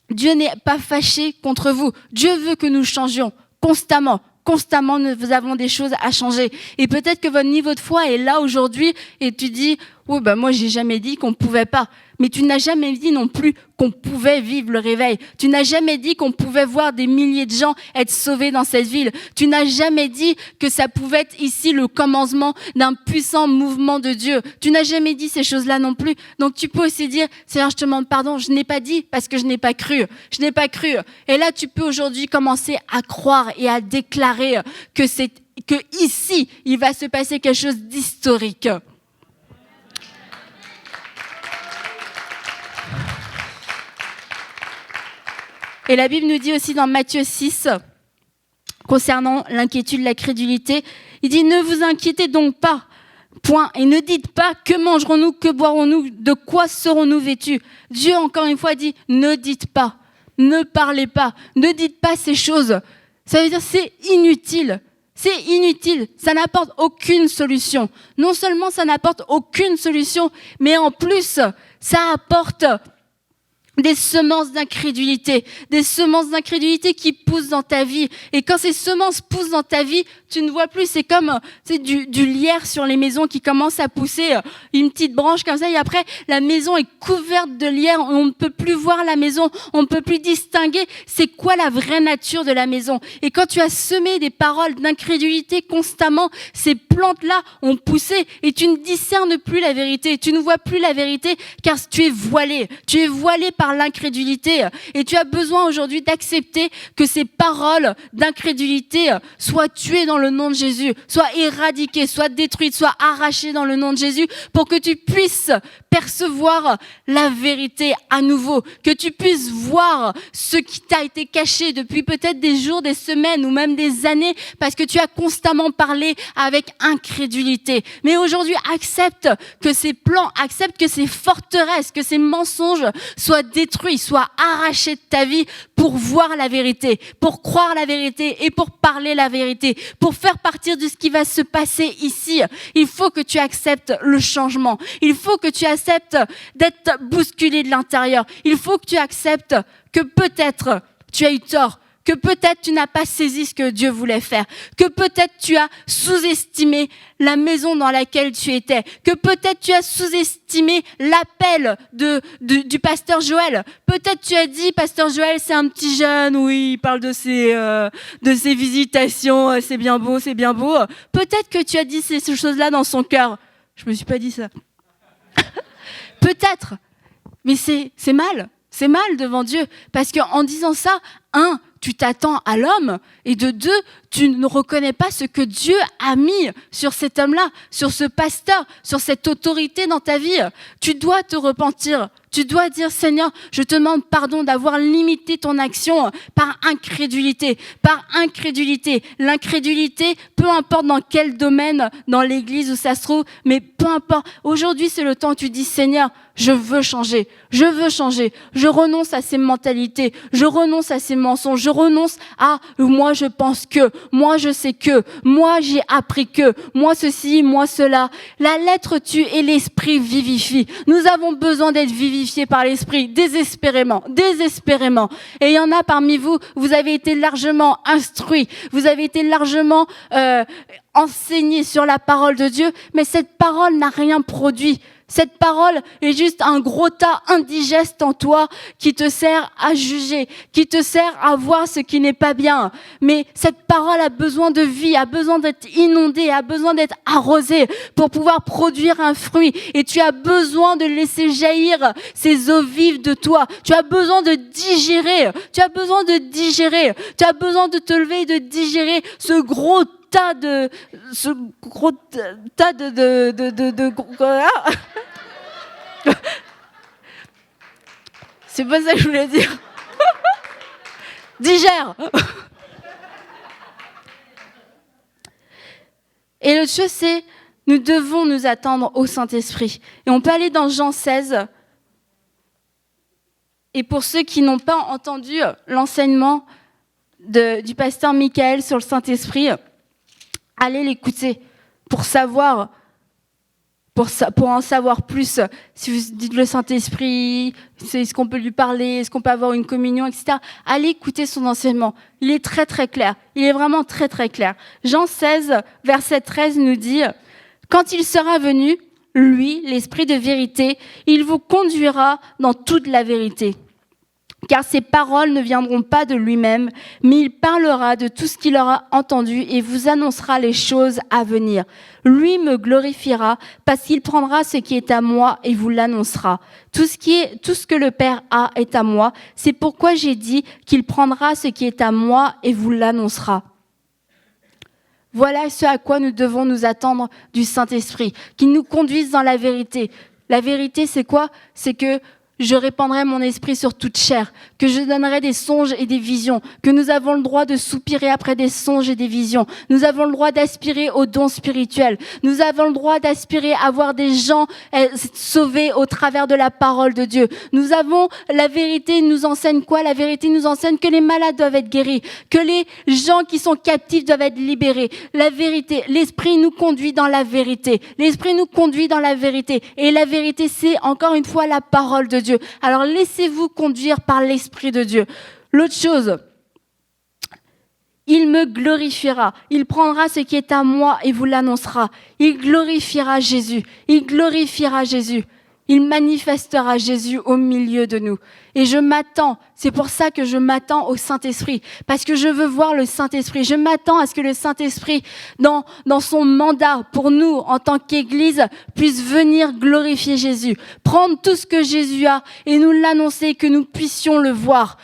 Dieu n'est pas fâché contre vous. Dieu veut que nous changions constamment, nous avons des choses à changer. Et peut-être que votre niveau de foi est là aujourd'hui et tu dis, oui, moi, j'ai jamais dit qu'on pouvait pas. Mais tu n'as jamais dit non plus qu'on pouvait vivre le réveil. Tu n'as jamais dit qu'on pouvait voir des milliers de gens être sauvés dans cette ville. Tu n'as jamais dit que ça pouvait être ici le commencement d'un puissant mouvement de Dieu. Tu n'as jamais dit ces choses-là non plus. Donc tu peux aussi dire, Seigneur, je te demande pardon, je n'ai pas dit parce que je n'ai pas cru. Et là, tu peux aujourd'hui commencer à croire et à déclarer que ici, il va se passer quelque chose d'historique. Et la Bible nous dit aussi dans Matthieu 6, concernant l'inquiétude, la crédulité, il dit « Ne vous inquiétez donc pas, point, et ne dites pas que mangerons-nous, que boirons-nous, de quoi serons-nous vêtus ?» Dieu, encore une fois, dit « Ne dites pas, ne parlez pas, ne dites pas ces choses. » Ça veut dire c'est inutile. C'est inutile, ça n'apporte aucune solution. Non seulement ça n'apporte aucune solution, mais en plus, ça apporte des semences d'incrédulité qui poussent dans ta vie. Et quand ces semences poussent dans ta vie, tu ne vois plus, c'est comme du lierre sur les maisons qui commence à pousser, une petite branche comme ça, et après la maison est couverte de lierre, on ne peut plus voir la maison, on ne peut plus distinguer c'est quoi la vraie nature de la maison. Et quand tu as semé des paroles d'incrédulité constamment, ces plantes-là ont poussé et tu ne discernes plus la vérité, tu ne vois plus la vérité car tu es voilé par l'incrédulité et tu as besoin aujourd'hui d'accepter que ces paroles d'incrédulité soient tuées dans le nom de Jésus, soient éradiquées, soient détruites, soient arrachées dans le nom de Jésus pour que tu puisses percevoir la vérité à nouveau, que tu puisses voir ce qui t'a été caché depuis peut-être des jours, des semaines ou même des années parce que tu as constamment parlé avec incrédulité. Mais aujourd'hui, accepte que ces plans, accepte que ces forteresses, que ces mensonges soient détruit, soit arraché de ta vie pour voir la vérité, pour croire la vérité et pour parler la vérité, pour faire partir de ce qui va se passer ici. Il faut que tu acceptes le changement. Il faut que tu acceptes d'être bousculé de l'intérieur. Il faut que tu acceptes que peut-être tu as eu tort, que peut-être tu n'as pas saisi ce que Dieu voulait faire, que peut-être tu as sous-estimé la maison dans laquelle tu étais, que peut-être tu as sous-estimé l'appel du pasteur Joël. Peut-être tu as dit, pasteur Joël, c'est un petit jeune, oui, il parle de ses visitations, c'est bien beau, c'est bien beau. Peut-être que tu as dit ces choses-là dans son cœur. Je me suis pas dit ça. Peut-être, mais c'est mal. C'est mal devant Dieu, parce qu'en disant ça, tu t'attends à l'homme, et de deux, tu ne reconnais pas ce que Dieu a mis sur cet homme-là, sur ce pasteur, sur cette autorité dans ta vie. Tu dois te repentir. Tu dois dire, Seigneur, je te demande pardon d'avoir limité ton action par incrédulité. Par incrédulité. L'incrédulité, peu importe dans quel domaine, dans l'église où ça se trouve, mais peu importe. Aujourd'hui, c'est le temps où tu dis, Seigneur, je veux changer. Je veux changer. Je renonce à ces mentalités. Je renonce à ces mensonges. Je renonce à moi, je pense que. Moi, je sais que. Moi, j'ai appris que. Moi, ceci, moi, cela. La lettre tue et l'esprit vivifie. Nous avons besoin d'être vivifiés par l'esprit, désespérément, désespérément. Et il y en a parmi vous, vous avez été largement instruits. Vous avez été largement enseignés sur la parole de Dieu. Mais cette parole n'a rien produit. Cette parole est juste un gros tas indigeste en toi qui te sert à juger, qui te sert à voir ce qui n'est pas bien. Mais cette parole a besoin de vie, a besoin d'être inondée, a besoin d'être arrosée pour pouvoir produire un fruit. Et tu as besoin de laisser jaillir ces eaux vives de toi. Tu as besoin de digérer, tu as besoin de digérer, tu as besoin de te lever et de digérer ce gros tas de c'est pas ça que je voulais dire. Digère. Et l'autre chose, c'est nous devons nous attendre au Saint-Esprit. Et on peut aller dans Jean 16. Et pour ceux qui n'ont pas entendu l'enseignement du pasteur Michael sur le Saint-Esprit, allez l'écouter pour savoir, pour en savoir plus. Si vous dites le Saint-Esprit, est-ce qu'on peut lui parler, est-ce qu'on peut avoir une communion, etc. Allez écouter son enseignement. Il est très très clair. Il est vraiment très très clair. Jean 16, verset 13 nous dit « Quand il sera venu, lui, l'Esprit de vérité, il vous conduira dans toute la vérité. » Car ses paroles ne viendront pas de lui-même, mais il parlera de tout ce qu'il aura entendu et vous annoncera les choses à venir. Lui me glorifiera parce qu'il prendra ce qui est à moi et vous l'annoncera. Tout ce que le Père a est à moi. C'est pourquoi j'ai dit qu'il prendra ce qui est à moi et vous l'annoncera. Voilà ce à quoi nous devons nous attendre du Saint-Esprit, qu'il nous conduise dans la vérité. La vérité, c'est quoi ? C'est que je répandrai mon esprit sur toute chair, que je donnerai des songes et des visions, que nous avons le droit de soupirer après des songes et des visions. Nous avons le droit d'aspirer aux dons spirituels. Nous avons le droit d'aspirer à voir des gens sauvés au travers de la parole de Dieu. Nous avons, la vérité nous enseigne quoi ? La vérité nous enseigne que les malades doivent être guéris, que les gens qui sont captifs doivent être libérés. La vérité, l'esprit nous conduit dans la vérité. L'esprit nous conduit dans la vérité. Et la vérité, c'est encore une fois la parole de Dieu. Alors laissez-vous conduire par l'Esprit de Dieu. L'autre chose, il me glorifiera. Il prendra ce qui est à moi et vous l'annoncera. Il glorifiera Jésus. Il glorifiera Jésus. Il manifestera Jésus au milieu de nous. Et je m'attends, c'est pour ça que je m'attends au Saint-Esprit, parce que je veux voir le Saint-Esprit. Je m'attends à ce que le Saint-Esprit, dans son mandat pour nous, en tant qu'Église, puisse venir glorifier Jésus, prendre tout ce que Jésus a et nous l'annoncer, que nous puissions le voir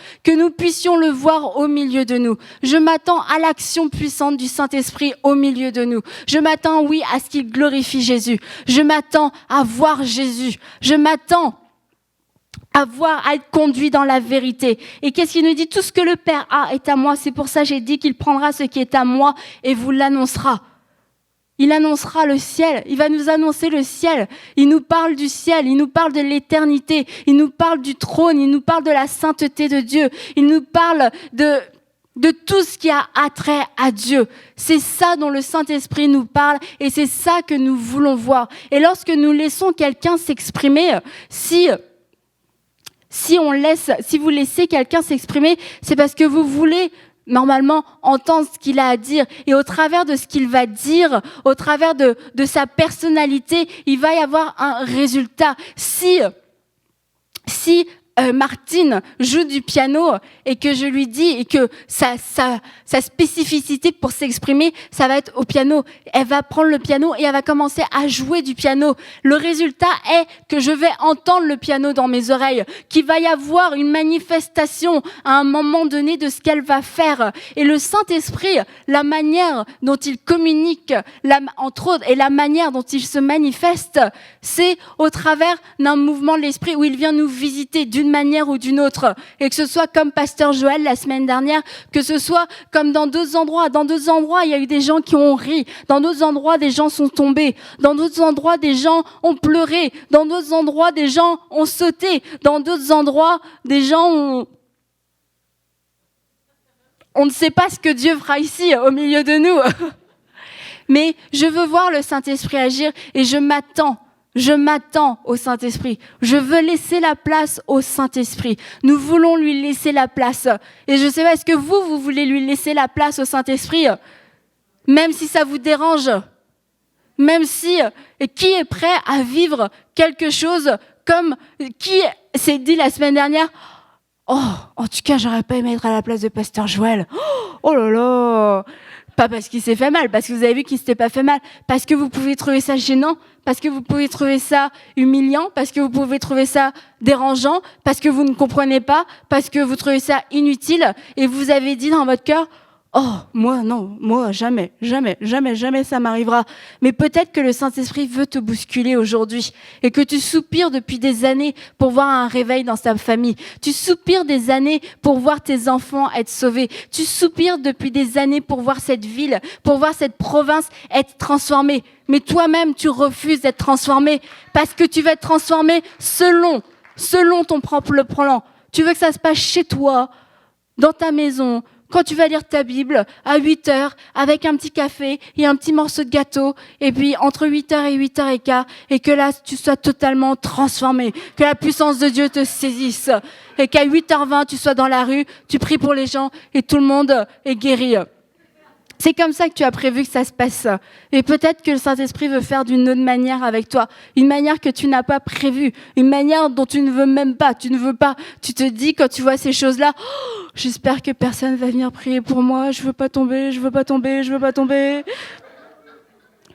au milieu de nous. Je m'attends à l'action puissante du Saint-Esprit au milieu de nous. Je m'attends, oui, à ce qu'il glorifie Jésus. Je m'attends à voir Jésus. Je m'attends à être conduit dans la vérité. Et qu'est-ce qu'il nous dit ? Tout ce que le Père a est à moi. C'est pour ça que j'ai dit qu'il prendra ce qui est à moi et vous l'annoncera. il annoncera le ciel, il va nous annoncer le ciel. Il nous parle du ciel, il nous parle de l'éternité, il nous parle du trône, il nous parle de la sainteté de Dieu, il nous parle de tout ce qui a attrait à Dieu. C'est ça dont le Saint-Esprit nous parle et c'est ça que nous voulons voir. Et lorsque nous laissons quelqu'un s'exprimer, si vous laissez quelqu'un s'exprimer, c'est parce que vous voulez normalement entendre ce qu'il a à dire. Et au travers de ce qu'il va dire, au travers de sa personnalité, il va y avoir un résultat. Si Martine joue du piano et que je lui dis et que sa spécificité pour s'exprimer, ça va être au piano. Elle va prendre le piano et elle va commencer à jouer du piano. Le résultat est que je vais entendre le piano dans mes oreilles, qu'il va y avoir une manifestation à un moment donné de ce qu'elle va faire. Et le Saint-Esprit, la manière dont il communique, entre autres, et la manière dont il se manifeste, c'est au travers d'un mouvement de l'Esprit où il vient nous visiter d'une manière ou d'une autre. Et que ce soit comme Pasteur Joël la semaine dernière, que ce soit comme dans d'autres endroits. Dans d'autres endroits, il y a eu des gens qui ont ri. Dans d'autres endroits, des gens sont tombés. Dans d'autres endroits, des gens ont pleuré. Dans d'autres endroits, des gens ont sauté. Dans d'autres endroits, des gens ont... On ne sait pas ce que Dieu fera ici, au milieu de nous. Mais je veux voir le Saint-Esprit agir et je m'attends au Saint-Esprit. Je veux laisser la place au Saint-Esprit. Nous voulons lui laisser la place. Et je sais pas, est-ce que vous voulez lui laisser la place au Saint-Esprit? Même si ça vous dérange. Même si, et qui est prêt à vivre quelque chose comme, qui s'est dit la semaine dernière, oh, en tout cas, j'aurais pas aimé être à la place de Pasteur Joël. Oh là là! Pas parce qu'il s'est fait mal, parce que vous avez vu qu'il s'était pas fait mal, parce que vous pouvez trouver ça gênant, parce que vous pouvez trouver ça humiliant, parce que vous pouvez trouver ça dérangeant, parce que vous ne comprenez pas, parce que vous trouvez ça inutile, et vous avez dit dans votre cœur, oh, moi, jamais ça m'arrivera. Mais peut-être que le Saint-Esprit veut te bousculer aujourd'hui et que tu soupires depuis des années pour voir un réveil dans ta famille. Tu soupires des années pour voir tes enfants être sauvés. Tu soupires depuis des années pour voir cette ville, pour voir cette province être transformée. Mais toi-même, tu refuses d'être transformé parce que tu veux être transformé selon ton propre plan. Tu veux que ça se passe chez toi, dans ta maison, quand tu vas lire ta Bible à 8h avec un petit café et un petit morceau de gâteau et puis entre 8h et 8h15 et que là tu sois totalement transformé, que la puissance de Dieu te saisisse et qu'à 8h20 tu sois dans la rue, tu pries pour les gens et tout le monde est guéri. C'est comme ça que tu as prévu que ça se passe. Et peut-être que le Saint-Esprit veut faire d'une autre manière avec toi. Une manière que tu n'as pas prévue. Une manière dont tu ne veux même pas. Tu ne veux pas. Tu te dis quand tu vois ces choses-là, oh, j'espère que personne va venir prier pour moi. Je veux pas tomber.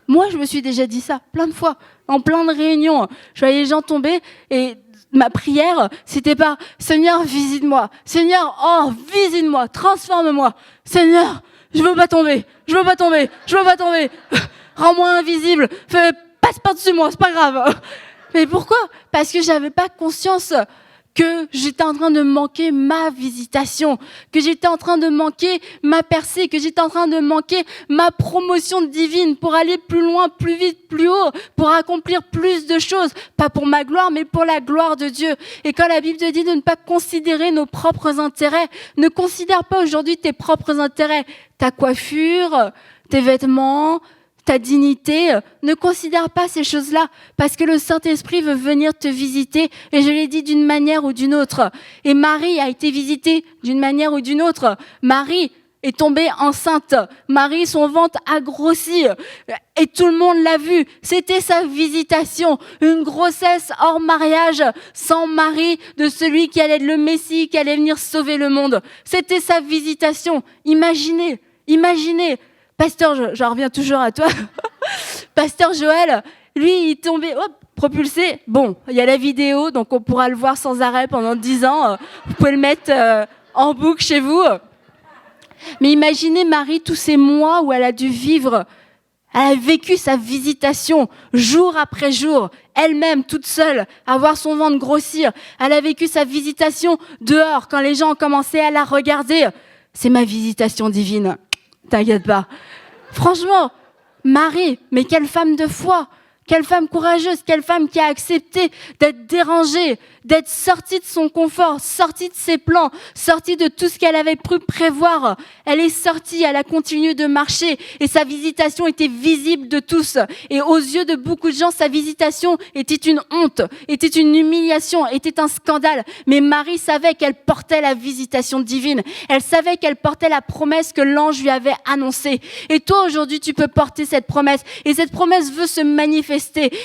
Moi, je me suis déjà dit ça plein de fois. En plein de réunions. Je voyais les gens tomber et ma prière, c'était pas « Seigneur, visite-moi. Seigneur, oh, visite-moi. Transforme-moi. Seigneur, je veux pas tomber. Rends-moi invisible. Passe par-dessus moi, c'est pas grave. » Mais pourquoi? Parce que j'avais pas conscience que j'étais en train de manquer ma visitation, que j'étais en train de manquer ma percée, que j'étais en train de manquer ma promotion divine pour aller plus loin, plus vite, plus haut, pour accomplir plus de choses, pas pour ma gloire, mais pour la gloire de Dieu. Et quand la Bible te dit de ne pas considérer nos propres intérêts, ne considère pas aujourd'hui tes propres intérêts, ta coiffure, tes vêtements, ta dignité, ne considère pas ces choses-là parce que le Saint-Esprit veut venir te visiter et je l'ai dit d'une manière ou d'une autre. Et Marie a été visitée d'une manière ou d'une autre. Marie est tombée enceinte. Marie, son ventre a grossi et tout le monde l'a vu. C'était sa visitation. Une grossesse hors mariage, sans mari, de celui qui allait être le Messie, qui allait venir sauver le monde. C'était sa visitation. Imaginez. Pasteur, j'en reviens toujours à toi. Pasteur Joël, lui, il tombait, propulsé. Bon, il y a la vidéo, donc on pourra le voir sans arrêt pendant 10 ans. Vous pouvez le mettre en boucle chez vous. Mais imaginez Marie, tous ces mois où elle a dû vivre. Elle a vécu sa visitation jour après jour, elle-même, toute seule, à voir son ventre grossir. Elle a vécu sa visitation dehors, quand les gens ont commencé à la regarder. C'est ma visitation divine. T'inquiète pas. Franchement, Marie, mais quelle femme de foi! Quelle femme courageuse, quelle femme qui a accepté d'être dérangée, d'être sortie de son confort, sortie de ses plans, sortie de tout ce qu'elle avait pu prévoir. Elle est sortie, elle a continué de marcher et sa visitation était visible de tous. Et aux yeux de beaucoup de gens, sa visitation était une honte, était une humiliation, était un scandale. Mais Marie savait qu'elle portait la visitation divine. Elle savait qu'elle portait la promesse que l'ange lui avait annoncée. Et toi, aujourd'hui, tu peux porter cette promesse. Et cette promesse veut se manifester.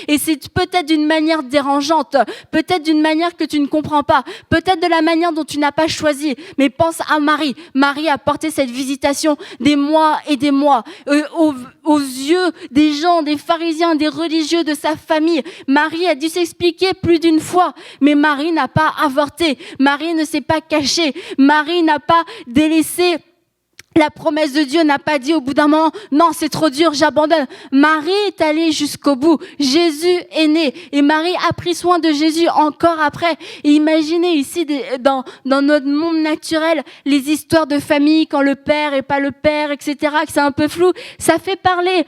Et c'est peut-être d'une manière dérangeante, peut-être d'une manière que tu ne comprends pas, peut-être de la manière dont tu n'as pas choisi. Mais pense à Marie. Marie a porté cette visitation des mois et des mois aux yeux des gens, des pharisiens, des religieux, de sa famille. Marie a dû s'expliquer plus d'une fois, mais Marie n'a pas avorté. Marie ne s'est pas cachée. Marie n'a pas délaissé la promesse de Dieu, n'a pas dit au bout d'un moment, non, c'est trop dur, j'abandonne. Marie est allée jusqu'au bout. Jésus est né. Et Marie a pris soin de Jésus encore après. Et imaginez ici, dans notre monde naturel, les histoires de famille, quand le père est pas le père, etc., que c'est un peu flou. Ça fait parler.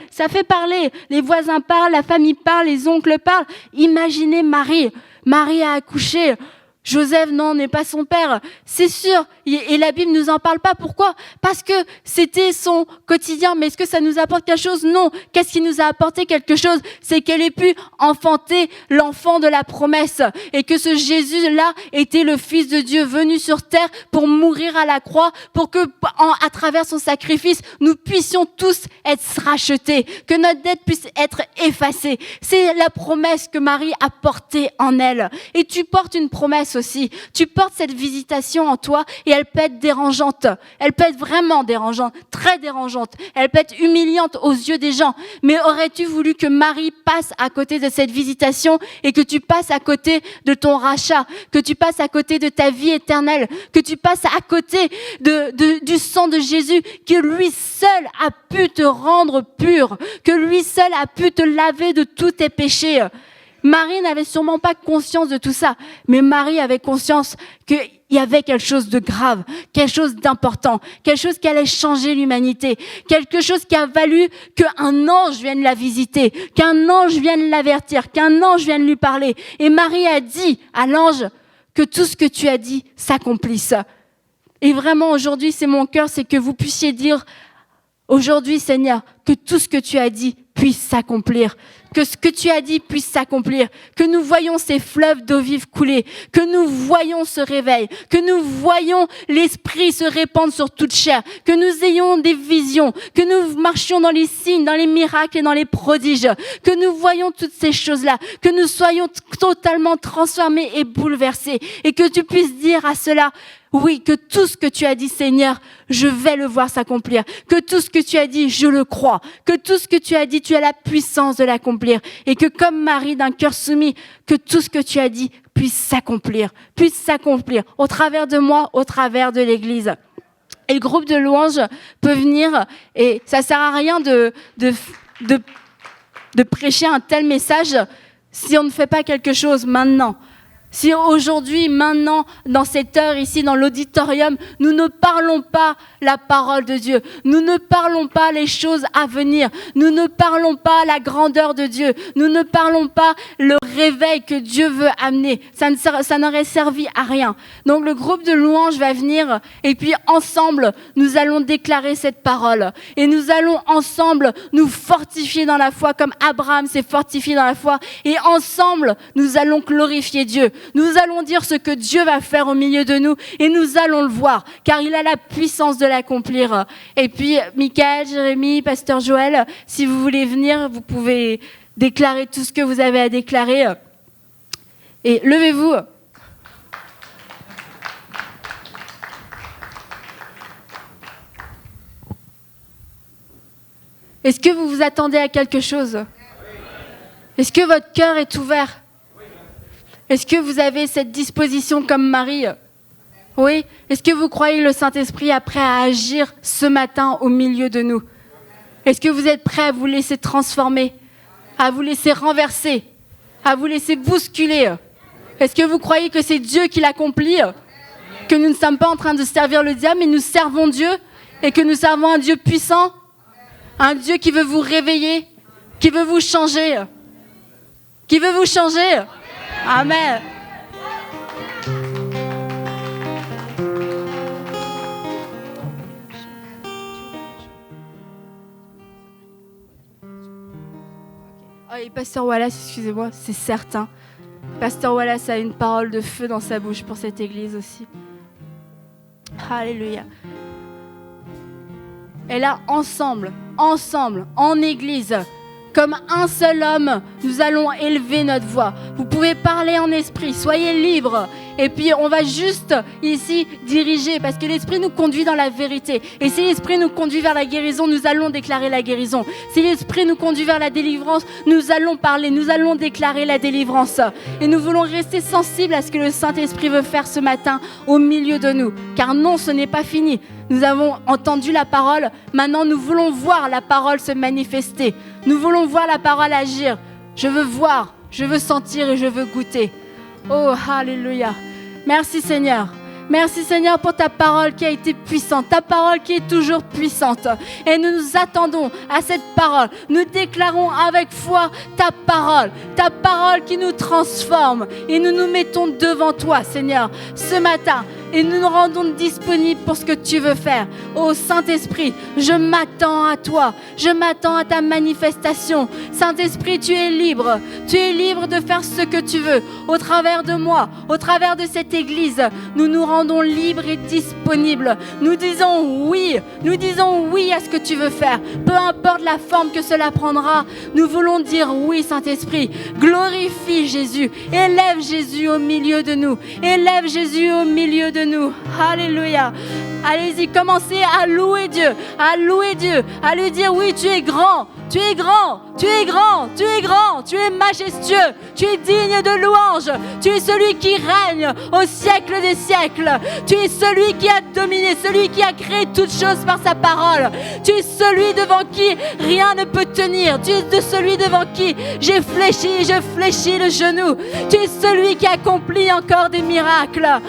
Les voisins parlent, la famille parle, les oncles parlent. Imaginez Marie. Marie a accouché. Joseph, non, n'est pas son père, c'est sûr. Et la Bible nous en parle pas. Pourquoi? Parce que c'était son quotidien. Mais est-ce que ça nous apporte quelque chose? Non. Qu'est-ce qui nous a apporté quelque chose? C'est qu'elle ait pu enfanter l'enfant de la promesse. Et que ce Jésus-là était le Fils de Dieu venu sur terre pour mourir à la croix, pour que, à travers son sacrifice, nous puissions tous être rachetés. Que notre dette puisse être effacée. C'est la promesse que Marie a portée en elle. Et tu portes une promesse aussi. Tu portes cette visitation en toi et elle peut être dérangeante. Elle peut être vraiment dérangeante, très dérangeante. Elle peut être humiliante aux yeux des gens. Mais aurais-tu voulu que Marie passe à côté de cette visitation et que tu passes à côté de ton rachat, que tu passes à côté de ta vie éternelle, que tu passes à côté du sang de Jésus, que lui seul a pu te rendre pur, que lui seul a pu te laver de tous tes péchés. Marie n'avait sûrement pas conscience de tout ça, mais Marie avait conscience qu'il y avait quelque chose de grave, quelque chose d'important, quelque chose qui allait changer l'humanité, quelque chose qui a valu qu'un ange vienne la visiter, qu'un ange vienne l'avertir, qu'un ange vienne lui parler. Et Marie a dit à l'ange que tout ce que tu as dit s'accomplisse. Et vraiment aujourd'hui, c'est mon cœur, c'est que vous puissiez dire aujourd'hui, Seigneur, que tout ce que tu as dit puisse s'accomplir. Que ce que tu as dit puisse s'accomplir, que nous voyons ces fleuves d'eau vive couler, que nous voyons ce réveil, que nous voyons l'Esprit se répandre sur toute chair, que nous ayons des visions, que nous marchions dans les signes, dans les miracles et dans les prodiges, que nous voyons toutes ces choses-là, que nous soyons totalement transformés et bouleversés, et que tu puisses dire à cela, oui, que tout ce que tu as dit, Seigneur, je vais le voir s'accomplir. Que tout ce que tu as dit, je le crois. Que tout ce que tu as dit, tu as la puissance de l'accomplir. Et que comme Marie d'un cœur soumis, que tout ce que tu as dit puisse s'accomplir au travers de moi, au travers de l'Église. Et le groupe de louanges peut venir, et ça sert à rien de prêcher un tel message si on ne fait pas quelque chose maintenant. Si aujourd'hui, maintenant, dans cette heure ici, dans l'auditorium, nous ne parlons pas la parole de Dieu, nous ne parlons pas les choses à venir, nous ne parlons pas la grandeur de Dieu, nous ne parlons pas le réveil que Dieu veut amener, ça n'aurait servi à rien. Donc le groupe de louanges va venir et puis ensemble, nous allons déclarer cette parole et nous allons ensemble nous fortifier dans la foi comme Abraham s'est fortifié dans la foi et ensemble, nous allons glorifier Dieu. Nous allons dire ce que Dieu va faire au milieu de nous et nous allons le voir car il a la puissance de l'accomplir. Et puis, Michael, Jérémy, Pasteur Joël, si vous voulez venir, vous pouvez déclarer tout ce que vous avez à déclarer. Et levez-vous. Est-ce que vous vous attendez à quelque chose? Est-ce que votre cœur est ouvert? Est-ce que vous avez cette disposition comme Marie? Oui. Est-ce que vous croyez que le Saint-Esprit est prêt à agir ce matin au milieu de nous? Est-ce que vous êtes prêts à vous laisser transformer, à vous laisser renverser, à vous laisser bousculer? Est-ce que vous croyez que c'est Dieu qui l'accomplit? Que nous ne sommes pas en train de servir le diable, mais nous servons Dieu et que nous servons un Dieu puissant? Un Dieu qui veut vous réveiller, qui veut vous changer. Qui veut vous changer. Amen. Oh, et Pasteur Wallace, excusez-moi, c'est certain. Pasteur Wallace a une parole de feu dans sa bouche pour cette église aussi. Alléluia. Et là, ensemble, en église, comme un seul homme, nous allons élever notre voix. Vous pouvez parler en esprit, soyez libres. Et puis, on va juste ici diriger, parce que l'esprit nous conduit dans la vérité. Et si l'esprit nous conduit vers la guérison, nous allons déclarer la guérison. Si l'esprit nous conduit vers la délivrance, nous allons parler, nous allons déclarer la délivrance. Et nous voulons rester sensibles à ce que le Saint-Esprit veut faire ce matin au milieu de nous. Car non, ce n'est pas fini. Nous avons entendu la parole, maintenant nous voulons voir la parole se manifester. Nous voulons voir la parole agir. Je veux voir, je veux sentir et je veux goûter. Oh, alléluia. Merci Seigneur. Merci Seigneur pour ta parole qui a été puissante, ta parole qui est toujours puissante. Et nous nous attendons à cette parole. Nous déclarons avec foi ta parole qui nous transforme. Et nous nous mettons devant toi Seigneur ce matin. Et nous nous rendons disponibles pour ce que tu veux faire. Ô Saint-Esprit, je m'attends à toi. Je m'attends à ta manifestation. Saint-Esprit, tu es libre. Tu es libre de faire ce que tu veux. Au travers de moi, au travers de cette église, nous nous rendons libres et disponibles. Nous disons oui. Nous disons oui à ce que tu veux faire. Peu importe la forme que cela prendra, nous voulons dire oui, Saint-Esprit. Glorifie Jésus. Élève Jésus au milieu de nous. Élève Jésus au milieu de nous. Alléluia. Allez-y, commencez à louer Dieu, à lui dire oui, tu es grand, tu es grand, tu es grand, tu es grand, tu es majestueux, tu es digne de louange, tu es celui qui règne au siècle des siècles, tu es celui qui a dominé, celui qui a créé toutes choses par sa parole, tu es celui devant qui rien ne peut tenir, tu es de celui devant qui je fléchis le genou, tu es celui qui accomplit encore des miracles.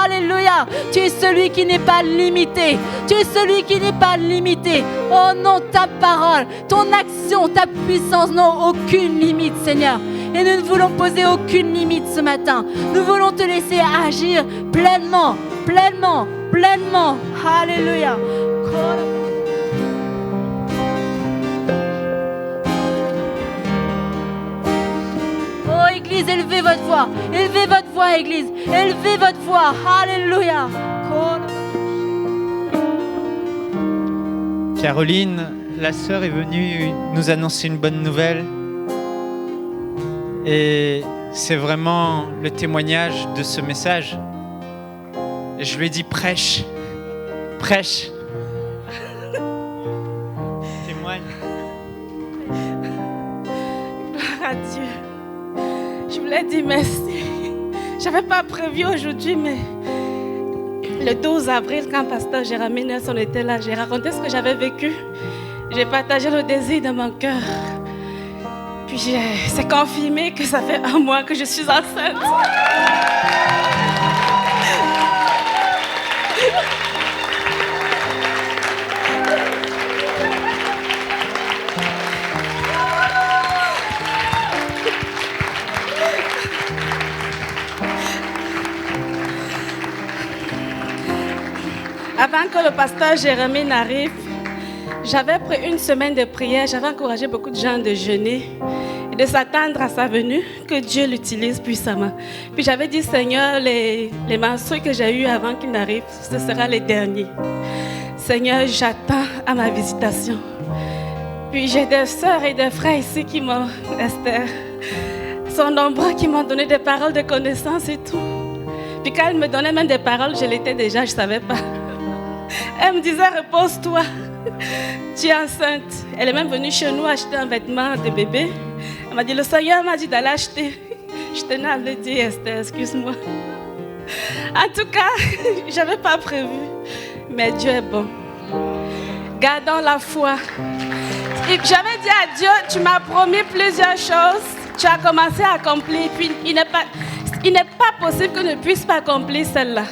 Alléluia, tu es celui qui n'est pas limité. Tu es celui qui n'est pas limité. Oh non, ta parole, ton action, ta puissance n'ont aucune limite, Seigneur. Et nous ne voulons poser aucune limite ce matin. Nous voulons te laisser agir pleinement, pleinement, pleinement. Alléluia. Oh, Église, élevez votre voix. Élevez votre voix, Église. Élevez votre voix. Alléluia. Caroline, la sœur, est venue nous annoncer une bonne nouvelle. Et c'est vraiment le témoignage de ce message. Et je lui ai dit, prêche. Prêche. Témoigne. Gloire à Dieu. Je voulais dire merci. J'avais pas prévu aujourd'hui, mais le 12 avril, quand Pasteur Jérémie Nelson était là, j'ai raconté ce que j'avais vécu. J'ai partagé le désir de mon cœur. Puis c'est confirmé que ça fait 1 mois que je suis enceinte. Avant que le pasteur Jérémie n'arrive, j'avais pris 1 semaine de prière. J'avais encouragé beaucoup de gens de jeûner et de s'attendre à sa venue, que Dieu l'utilise puissamment. Puis j'avais dit, Seigneur, les menstrues que j'ai eues avant qu'il n'arrive, ce sera les derniers. Seigneur, j'attends à ma visitation. Puis j'ai des sœurs et des frères ici qui m'ont, Esther, sont nombreux qui m'ont donné des paroles de connaissance et tout. Puis quand elle me donnait même des paroles, je l'étais déjà, je ne savais pas. Elle me disait, repose-toi, tu es enceinte. Elle est même venue chez nous acheter un vêtement de bébé. Elle m'a dit, le Seigneur m'a dit d'aller acheter. Je tenais à le dire, Esther, excuse-moi. En tout cas, je n'avais pas prévu. Mais Dieu est bon. Gardons la foi. Et j'avais dit à Dieu, tu m'as promis plusieurs choses. Tu as commencé à accomplir. Puis il n'est pas possible que je ne puisse pas accomplir celle-là.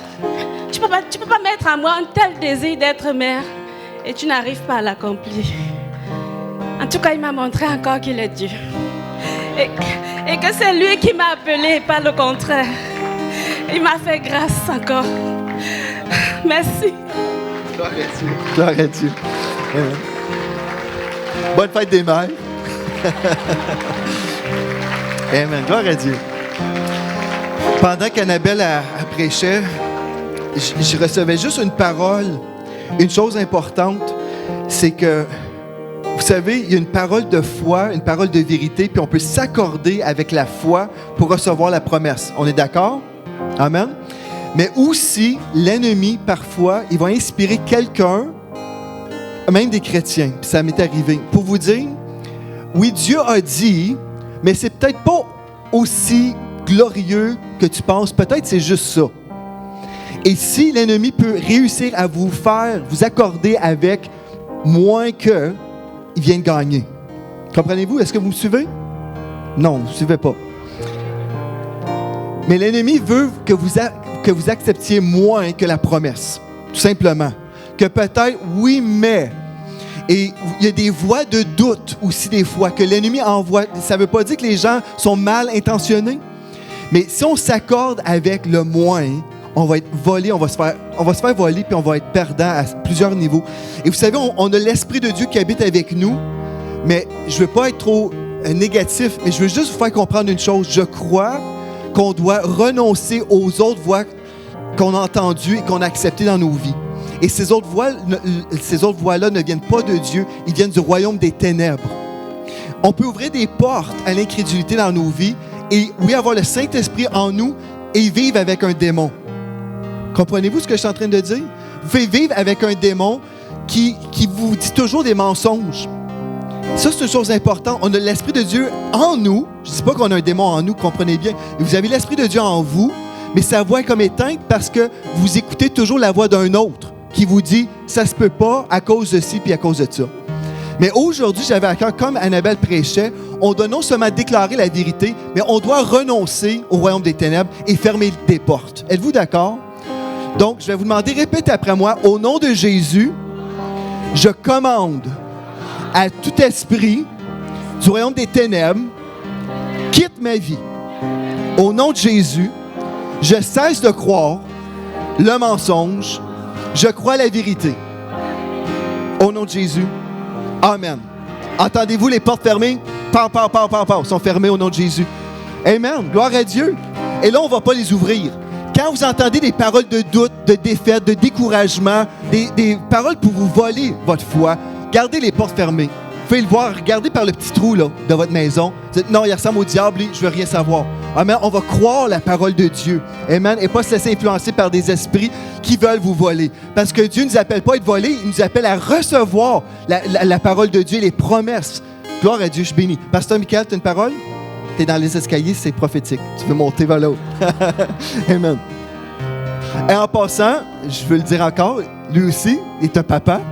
Tu peux pas mettre en moi un tel désir d'être mère et tu n'arrives pas à l'accomplir. En tout cas, il m'a montré encore qu'il est Dieu. Et que c'est lui qui m'a appelé, pas le contraire. Il m'a fait grâce encore. Merci. Gloire à Dieu. Gloire à Dieu. Amen. Bonne fête des mères. Amen. Gloire à Dieu. Pendant qu'Annabelle prêchait, je recevais juste une parole. Une chose importante, c'est que, vous savez, il y a une parole de foi, une parole de vérité, puis on peut s'accorder avec la foi pour recevoir la promesse. On est d'accord? Amen. Mais aussi, l'ennemi, parfois, il va inspirer quelqu'un, même des chrétiens, puis ça m'est arrivé, pour vous dire, oui, Dieu a dit, mais c'est peut-être pas aussi glorieux que tu penses. Peut-être c'est juste ça. Et si l'ennemi peut réussir à vous faire, vous accorder avec moins que, il vient de gagner. Comprenez-vous? Est-ce que vous me suivez? Non, vous ne suivez pas. Mais l'ennemi veut que vous acceptiez moins que la promesse. Tout simplement. Que peut-être, oui, mais. Et il y a des voix de doute aussi des fois que l'ennemi envoie. Ça ne veut pas dire que les gens sont mal intentionnés. Mais si on s'accorde avec le moins, on va être volé, on va se faire voler, puis on va être perdant à plusieurs niveaux. Et vous savez, on a l'Esprit de Dieu qui habite avec nous, mais je ne veux pas être trop négatif, mais je veux juste vous faire comprendre une chose. Je crois qu'on doit renoncer aux autres voix qu'on a entendues et qu'on a acceptées dans nos vies. Et ces autres voix-là ne viennent pas de Dieu, ils viennent du royaume des ténèbres. On peut ouvrir des portes à l'incrédulité dans nos vies et, oui, avoir le Saint-Esprit en nous et vivre avec un démon. Comprenez-vous ce que je suis en train de dire? Vous pouvez vivre avec un démon qui vous dit toujours des mensonges. Ça, c'est une chose importante. On a l'Esprit de Dieu en nous. Je ne dis pas qu'on a un démon en nous, comprenez bien. Vous avez l'Esprit de Dieu en vous, mais sa voix est comme éteinte parce que vous écoutez toujours la voix d'un autre qui vous dit « ça se peut pas à cause de ci puis à cause de ça ». Mais aujourd'hui, j'avais à cœur, comme Annabelle prêchait, on doit non seulement déclarer la vérité, mais on doit renoncer au royaume des ténèbres et fermer des portes. Êtes-vous d'accord? Donc, je vais vous demander, répétez après moi, au nom de Jésus, je commande à tout esprit du royaume des ténèbres, quitte ma vie. Au nom de Jésus, je cesse de croire le mensonge, je crois la vérité. Au nom de Jésus, amen. Entendez-vous les portes fermées? Sont fermées au nom de Jésus. Amen. Gloire à Dieu. Et là, on ne va pas les ouvrir. Quand vous entendez des paroles de doute, de défaite, de découragement, des paroles pour vous voler votre foi, gardez les portes fermées. Vous pouvez le voir, regardez par le petit trou là, de votre maison. Vous dites, non, il ressemble au diable, je ne veux rien savoir. Amen. On va croire la parole de Dieu. Amen. Et pas se laisser influencer par des esprits qui veulent vous voler. Parce que Dieu ne nous appelle pas à être volés, il nous appelle à recevoir la parole de Dieu, les promesses. Gloire à Dieu, je suis béni. Pasteur Michael, tu as une parole? Tu es dans les escaliers, c'est prophétique. Tu veux monter vers là-haut. Amen. Et en passant, je veux le dire encore, lui aussi est un papa.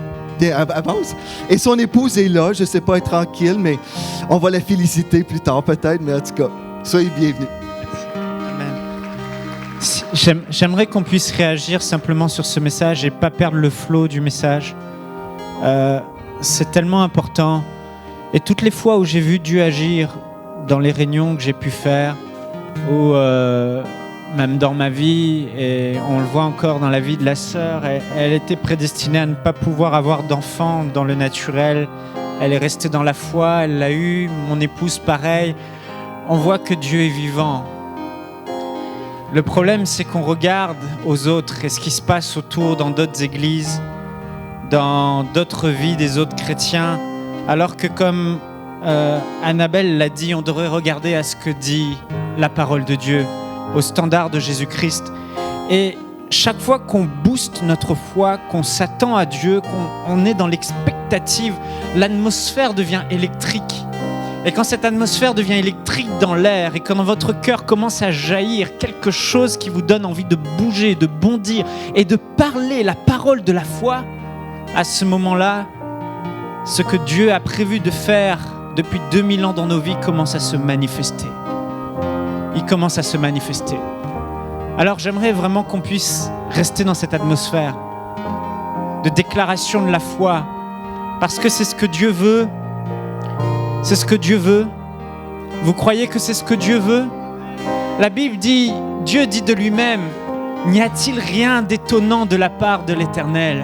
Avance. Et son épouse est là. Je ne sais pas, elle est tranquille, mais on va la féliciter plus tard peut-être. Mais en tout cas, soyez bienvenus. Amen. J'aimerais qu'on puisse réagir simplement sur ce message et pas perdre le flow du message. C'est tellement important. Et toutes les fois où j'ai vu Dieu agir dans les réunions que j'ai pu faire, ou même dans ma vie, et on le voit encore dans la vie de la sœur, elle était prédestinée à ne pas pouvoir avoir d'enfant dans le naturel. Elle est restée dans la foi, elle l'a eu, mon épouse pareil. On voit que Dieu est vivant. Le problème, c'est qu'on regarde aux autres et ce qui se passe autour dans d'autres églises, dans d'autres vies des autres chrétiens, alors que comme Annabelle l'a dit, on devrait regarder à ce que dit la parole de Dieu, au standard de Jésus-Christ. Et chaque fois qu'on booste notre foi, qu'on s'attend à Dieu, qu'on est dans l'expectative, l'atmosphère devient électrique. Et quand cette atmosphère devient électrique dans l'air et quand dans votre cœur commence à jaillir quelque chose qui vous donne envie de bouger, de bondir et de parler la parole de la foi, à ce moment-là, ce que Dieu a prévu de faire depuis 2000 ans dans nos vies commence à se manifester. Il commence à se manifester. Alors j'aimerais vraiment qu'on puisse rester dans cette atmosphère de déclaration de la foi, parce que c'est ce que Dieu veut. C'est ce que Dieu veut? Vous croyez que c'est ce que Dieu veut? La Bible dit, Dieu dit de lui-même, n'y a-t-il rien d'étonnant de la part de l'Éternel?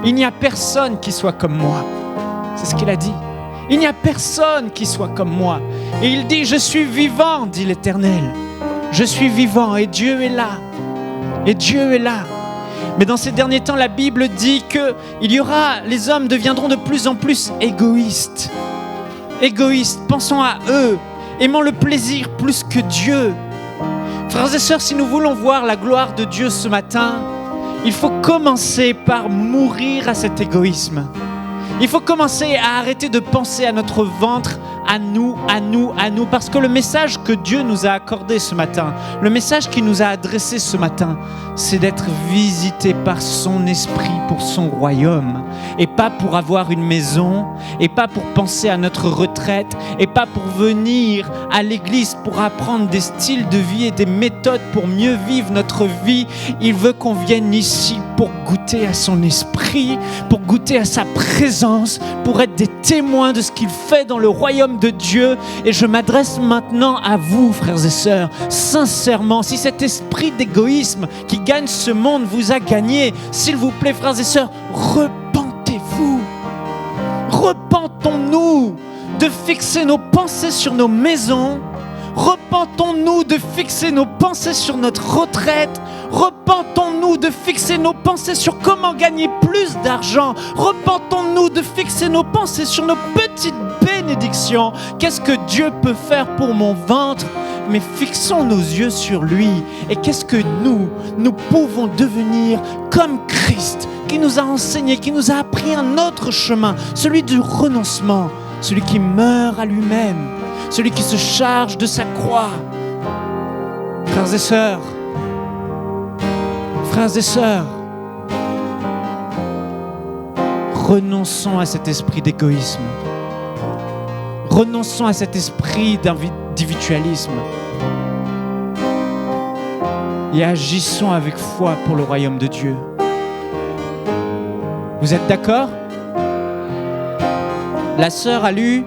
Il n'y a personne qui soit comme moi. C'est ce qu'il a dit. Il n'y a personne qui soit comme moi. Et il dit, je suis vivant, dit l'Éternel. Je suis vivant et Dieu est là. Et Dieu est là. Mais dans ces derniers temps, la Bible dit que les hommes deviendront de plus en plus égoïstes. Égoïstes, pensant à eux, aimant le plaisir plus que Dieu. Frères et sœurs, si nous voulons voir la gloire de Dieu ce matin, il faut commencer par mourir à cet égoïsme. Il faut commencer à arrêter de penser à notre ventre, à nous, parce que le message que Dieu nous a accordé ce matin, le message qu'il nous a adressé ce matin, c'est d'être visité par son esprit pour son royaume, et pas pour avoir une maison, et pas pour penser à notre retraite, et pas pour venir à l'église pour apprendre des styles de vie et des méthodes pour mieux vivre notre vie. Il veut qu'on vienne ici pour goûter à son esprit, pour goûter à sa présence, pour être des témoins de ce qu'il fait dans le royaume de Dieu. Et je m'adresse maintenant à vous, frères et sœurs, sincèrement, si cet esprit d'égoïsme qui gagne ce monde vous a gagné, s'il vous plaît, frères et sœurs, repentez-vous. Repentons-nous de fixer nos pensées sur nos maisons. Repentons-nous de fixer nos pensées sur notre retraite. Repentons-nous de fixer nos pensées sur comment gagner plus d'argent. Repentons-nous de fixer nos pensées sur nos petites bénédictions. Qu'est-ce que Dieu peut faire pour mon ventre? Mais fixons nos yeux sur lui. Et qu'est-ce que nous pouvons devenir comme Christ, qui nous a enseigné, qui nous a appris un autre chemin, celui du renoncement, celui qui meurt à lui-même, celui qui se charge de sa croix. Frères et sœurs, renonçons à cet esprit d'égoïsme. Renonçons à cet esprit d'individualisme. Et agissons avec foi pour le royaume de Dieu. Vous êtes d'accord? La sœur a lu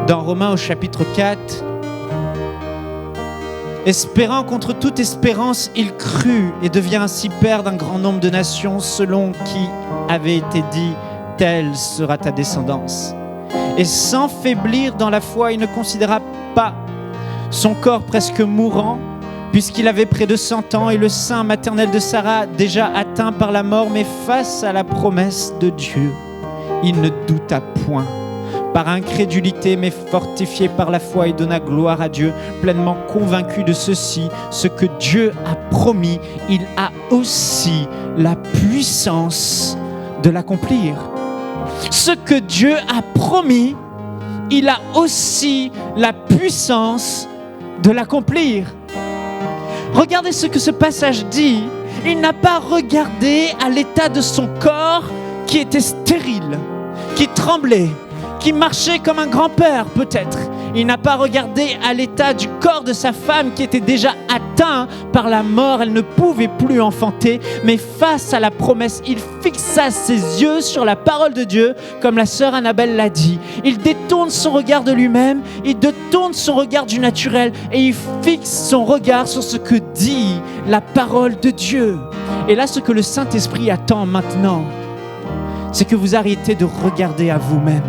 dans Romains au chapitre 4, espérant contre toute espérance, il crut et devient ainsi père d'un grand nombre de nations, selon qui avait été dit, telle sera ta descendance. Et sans faiblir dans la foi, il ne considéra pas son corps presque mourant, puisqu'il avait près de 100 ans, et le sein maternel de Sarah déjà atteint par la mort, mais face à la promesse de Dieu, il ne douta point. Par incrédulité, mais fortifié par la foi, il donna gloire à Dieu, pleinement convaincu de ceci, ce que Dieu a promis, il a aussi la puissance de l'accomplir. Ce que Dieu a promis, il a aussi la puissance de l'accomplir. Regardez ce que ce passage dit. Il n'a pas regardé à l'état de son corps qui était stérile, qui tremblait, qui marchait comme un grand-père peut-être. Il n'a pas regardé à l'état du corps de sa femme qui était déjà atteint par la mort. Elle ne pouvait plus enfanter, mais face à la promesse, il fixa ses yeux sur la parole de Dieu, comme la sœur Annabelle l'a dit. Il détourne son regard de lui-même, il détourne son regard du naturel et il fixe son regard sur ce que dit la parole de Dieu. Et là, ce que le Saint-Esprit attend maintenant, c'est que vous arrêtez de regarder à vous-même.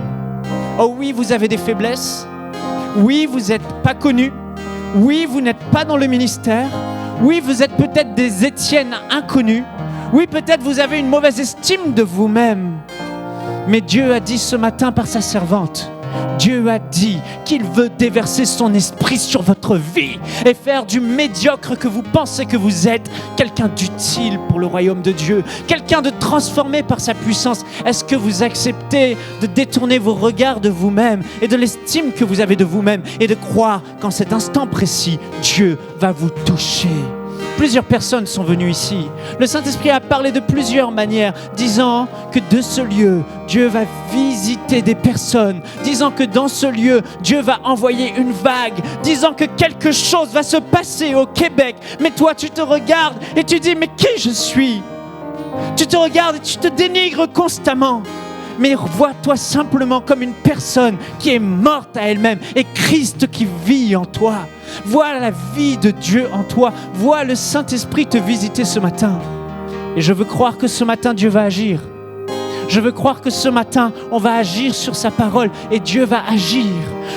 Oh oui, vous avez des faiblesses. Oui, vous n'êtes pas connu. Oui, vous n'êtes pas dans le ministère. Oui, vous êtes peut-être des Étienne inconnus. Oui, peut-être vous avez une mauvaise estime de vous-même. Mais Dieu a dit ce matin par sa servante, Dieu a dit qu'il veut déverser son esprit sur votre vie et faire du médiocre que vous pensez que vous êtes quelqu'un d'utile pour le royaume de Dieu, quelqu'un de transformé par sa puissance. Est-ce que vous acceptez de détourner vos regards de vous-même et de l'estime que vous avez de vous-même et de croire qu'en cet instant précis, Dieu va vous toucher? Plusieurs personnes sont venues ici. Le Saint-Esprit a parlé de plusieurs manières, disant que de ce lieu, Dieu va visiter des personnes, disant que dans ce lieu, Dieu va envoyer une vague, disant que quelque chose va se passer au Québec. Mais toi, tu te regardes et tu dis, mais qui je suis? Tu te regardes et tu te dénigres constamment. mais vois-toi simplement comme une personne qui est morte à elle-même et Christ qui vit en toi. Vois la vie de Dieu en toi. Vois le Saint-Esprit te visiter ce matin. Et je veux croire que ce matin, Dieu va agir. Je veux croire que ce matin, on va agir sur sa parole et Dieu va agir.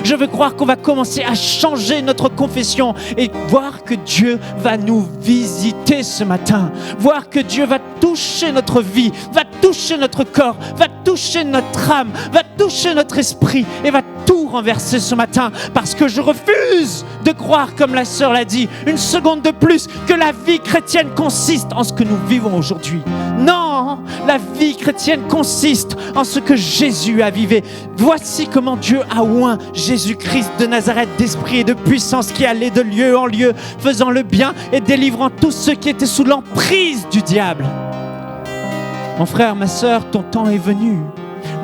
Je veux croire qu'on va commencer à changer notre confession et voir que Dieu va nous visiter ce matin. Voir que Dieu va toucher notre vie, va toucher notre corps, va toucher notre âme, va toucher notre esprit et va tout renverser ce matin. Parce que je refuse de croire, comme la sœur l'a dit, une seconde de plus, que la vie chrétienne consiste en ce que nous vivons aujourd'hui. Non, la vie chrétienne consiste en ce que Jésus a vécu. Voici comment Dieu a oint Jésus-Christ de Nazareth d'esprit et de puissance qui allait de lieu en lieu, faisant le bien et délivrant tous ceux qui étaient sous l'emprise du diable. Mon frère, ma sœur, ton temps est venu.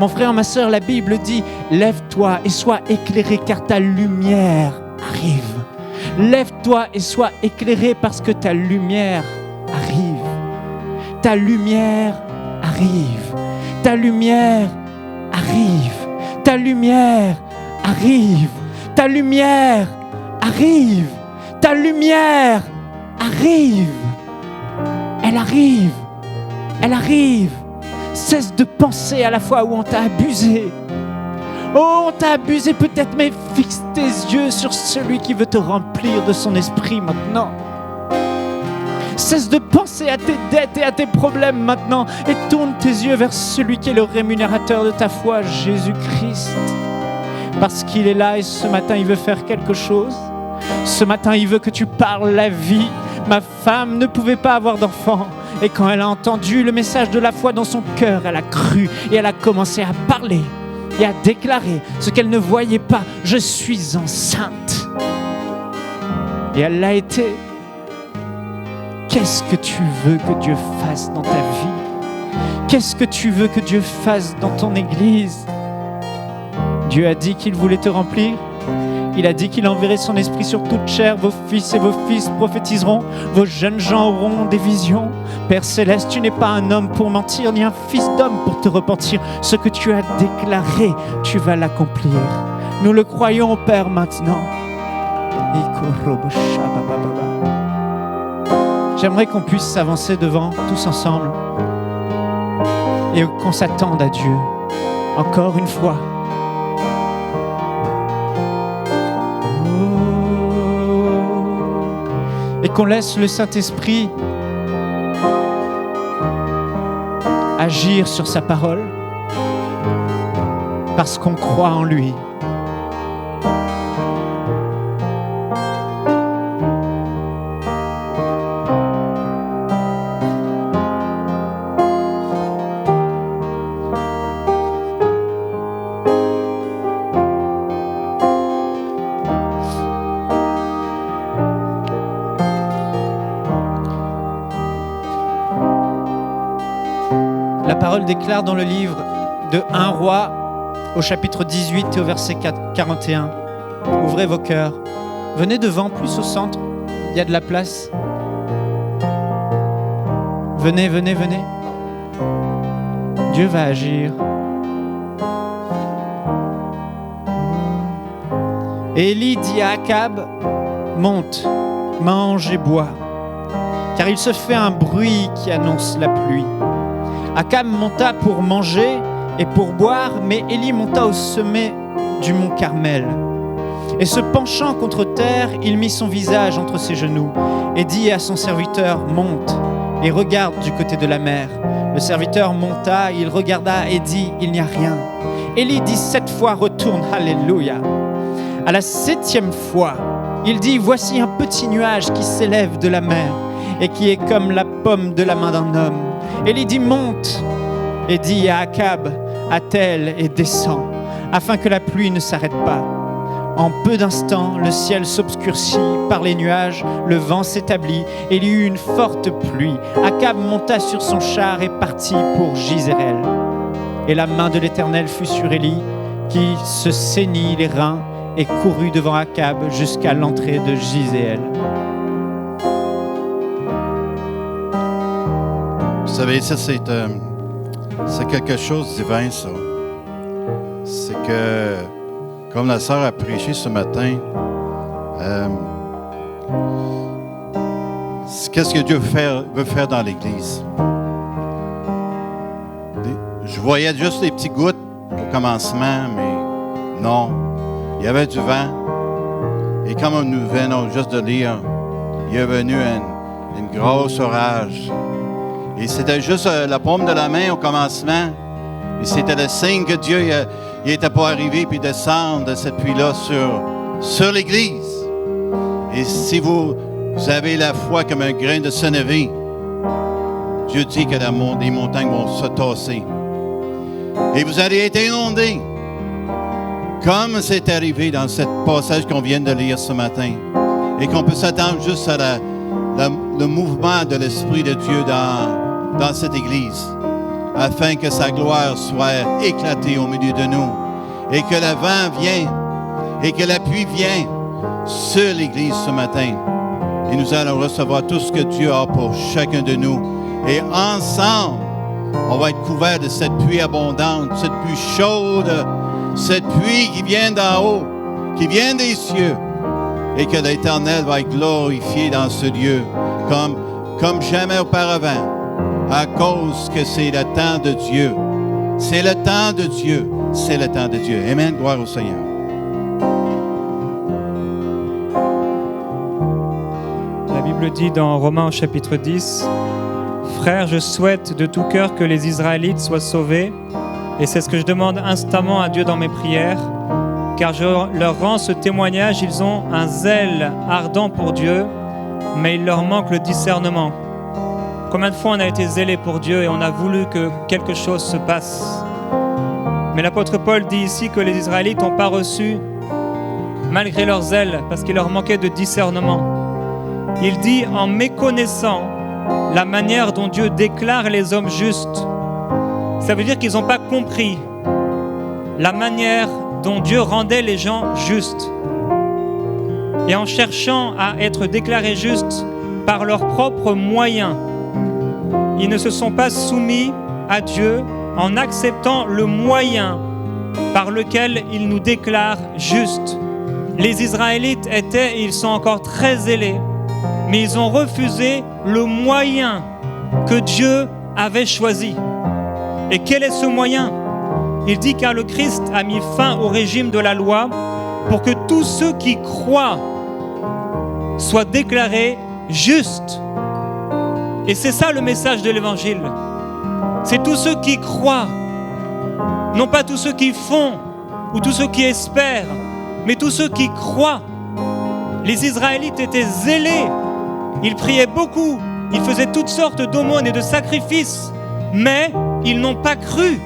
Mon frère, ma sœur, la Bible dit, lève-toi et sois éclairé car ta lumière arrive. Lève-toi et sois éclairé parce que ta lumière arrive. Ta lumière arrive. Ta lumière arrive. Ta lumière arrive. Ta lumière arrive. Ta lumière arrive. Elle arrive. Elle arrive. Cesse de penser à la fois où on t'a abusé. Oh, on t'a abusé peut-être, mais fixe tes yeux sur celui qui veut te remplir de son esprit maintenant. Cesse de penser à tes dettes et à tes problèmes maintenant et tourne tes yeux vers celui qui est le rémunérateur de ta foi, Jésus-Christ. Parce qu'il est là et ce matin, il veut faire quelque chose. Ce matin, il veut que tu parles la vie. Ma femme ne pouvait pas avoir d'enfant. Et quand elle a entendu le message de la foi dans son cœur, elle a cru et elle a commencé à parler et à déclarer ce qu'elle ne voyait pas. Je suis enceinte. Et elle l'a été. Qu'est-ce que tu veux que Dieu fasse dans ta vie? Qu'est-ce que tu veux que Dieu fasse dans ton église? Dieu a dit qu'il voulait te remplir. Il a dit qu'il enverrait son esprit sur toute chair. Vos fils et vos fils prophétiseront. Vos jeunes gens auront des visions. Père Céleste, tu n'es pas un homme pour mentir, ni un fils d'homme pour te repentir. Ce que tu as déclaré, tu vas l'accomplir. Nous le croyons, Père, maintenant. J'aimerais qu'on puisse s'avancer devant, tous ensemble, et qu'on s'attende à Dieu, encore une fois. Et qu'on laisse le Saint-Esprit agir sur sa parole, parce qu'on croit en lui. La parole déclare dans le livre de 1 Roi, au chapitre 18 et au verset 41. Ouvrez vos cœurs. Venez devant, plus au centre. Il y a de la place. Venez, venez, venez. Dieu va agir. Et Élie dit à Akab, monte, mange et bois, car il se fait un bruit qui annonce la pluie. Akab monta pour manger et pour boire, mais Élie monta au sommet du mont Carmel. Et se penchant contre terre, il mit son visage entre ses genoux et dit à son serviteur, monte et regarde du côté de la mer. Le serviteur monta, il regarda et dit, il n'y a rien. Élie dit 7 fois, retourne, alléluia. À la 7e fois, il dit, voici un petit nuage qui s'élève de la mer et qui est comme la paume de la main d'un homme. Élie dit, monte, et dit à Akab, attelle et descend, afin que la pluie ne s'arrête pas. En peu d'instants, le ciel s'obscurcit par les nuages, le vent s'établit, et il y eut une forte pluie. Akab monta sur son char et partit pour Jizréel. Et la main de l'Éternel fut sur Élie, qui se saignit les reins et courut devant Akab jusqu'à l'entrée de Jizréel. Vous savez, ça c'est quelque chose de divin, ça. c'est que, comme la sœur a prêché ce matin, qu'est-ce que Dieu veut faire dans l'Église? Je voyais juste les petites gouttes au commencement, mais non. Il y avait du vent. Et comme nous venons juste de lire, il est venu une grosse orage. Et c'était juste la paume de la main au commencement. Et c'était le signe que Dieu n'était pas arrivé puis descendre de cette pluie-là sur l'Église. Et si vous avez la foi comme un grain de sénévé, Dieu dit que les montagnes vont se tasser. Et vous allez être inondés, comme c'est arrivé dans ce passage qu'on vient de lire ce matin. Et qu'on peut s'attendre juste à le mouvement de l'Esprit de Dieu dans cette Église, afin que sa gloire soit éclatée au milieu de nous, et que le vent vienne, et que la pluie vienne sur l'Église ce matin. Et nous allons recevoir tout ce que Dieu a pour chacun de nous. Et ensemble, on va être couverts de cette pluie abondante, cette pluie chaude, cette pluie qui vient d'en haut, qui vient des cieux, et que l'Éternel va être glorifié dans ce lieu comme jamais auparavant, à cause que c'est le temps de Dieu. C'est le temps de Dieu. C'est le temps de Dieu. Amen. Gloire au Seigneur. La Bible dit dans Romains au chapitre 10, « Frères, je souhaite de tout cœur que les Israélites soient sauvés, et c'est ce que je demande instamment à Dieu dans mes prières, car je leur rends ce témoignage, ils ont un zèle ardent pour Dieu, mais il leur manque le discernement. » Combien de fois on a été zélé pour Dieu et on a voulu que quelque chose se passe? Mais l'apôtre Paul dit ici que les Israélites n'ont pas reçu, malgré leur zèle, parce qu'il leur manquait de discernement. Il dit en méconnaissant la manière dont Dieu déclare les hommes justes. Ça veut dire qu'ils n'ont pas compris la manière dont Dieu rendait les gens justes. Et en cherchant à être déclarés justes par leurs propres moyens, ils ne se sont pas soumis à Dieu en acceptant le moyen par lequel il nous déclare justes. Les Israélites étaient, et ils sont encore très zélés, mais ils ont refusé le moyen que Dieu avait choisi. Et quel est ce moyen? Il dit car le Christ a mis fin au régime de la loi pour que tous ceux qui croient soient déclarés justes. Et c'est ça le message de l'Évangile. C'est tous ceux qui croient, non pas tous ceux qui font ou tous ceux qui espèrent, mais tous ceux qui croient. Les Israélites étaient zélés, ils priaient beaucoup, ils faisaient toutes sortes d'aumônes et de sacrifices, mais ils n'ont pas cru.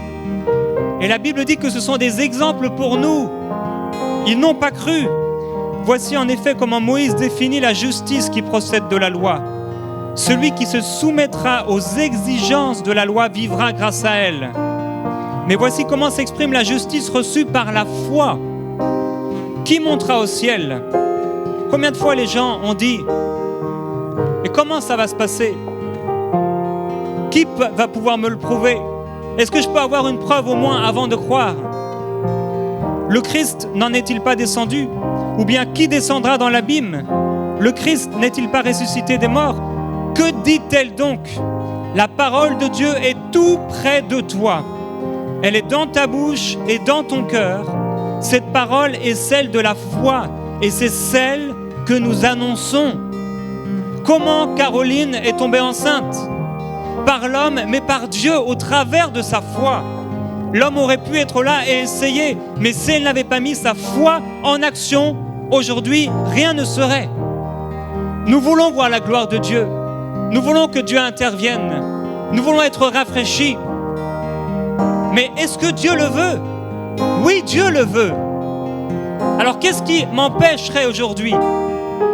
Et la Bible dit que ce sont des exemples pour nous. Ils n'ont pas cru. Voici en effet comment Moïse définit la justice qui procède de la loi. Celui qui se soumettra aux exigences de la loi vivra grâce à elle. Mais voici comment s'exprime la justice reçue par la foi. Qui montera au ciel? Combien de fois les gens ont dit « Et comment ça va se passer? Qui va pouvoir me le prouver? Est-ce que je peux avoir une preuve au moins avant de croire? Le Christ n'en est-il pas descendu? Ou bien qui descendra dans l'abîme? Le Christ n'est-il pas ressuscité des morts? Que dit-elle donc? La parole de Dieu est tout près de toi. Elle est dans ta bouche et dans ton cœur. Cette parole est celle de la foi et c'est celle que nous annonçons. Comment Caroline est tombée enceinte? Par l'homme, mais par Dieu au travers de sa foi. L'homme aurait pu être là et essayer, mais si elle n'avait pas mis sa foi en action, aujourd'hui, rien ne serait. Nous voulons voir la gloire de Dieu. Nous voulons que Dieu intervienne. Nous voulons être rafraîchis. Mais est-ce que Dieu le veut? Oui, Dieu le veut. Alors qu'est-ce qui m'empêcherait aujourd'hui?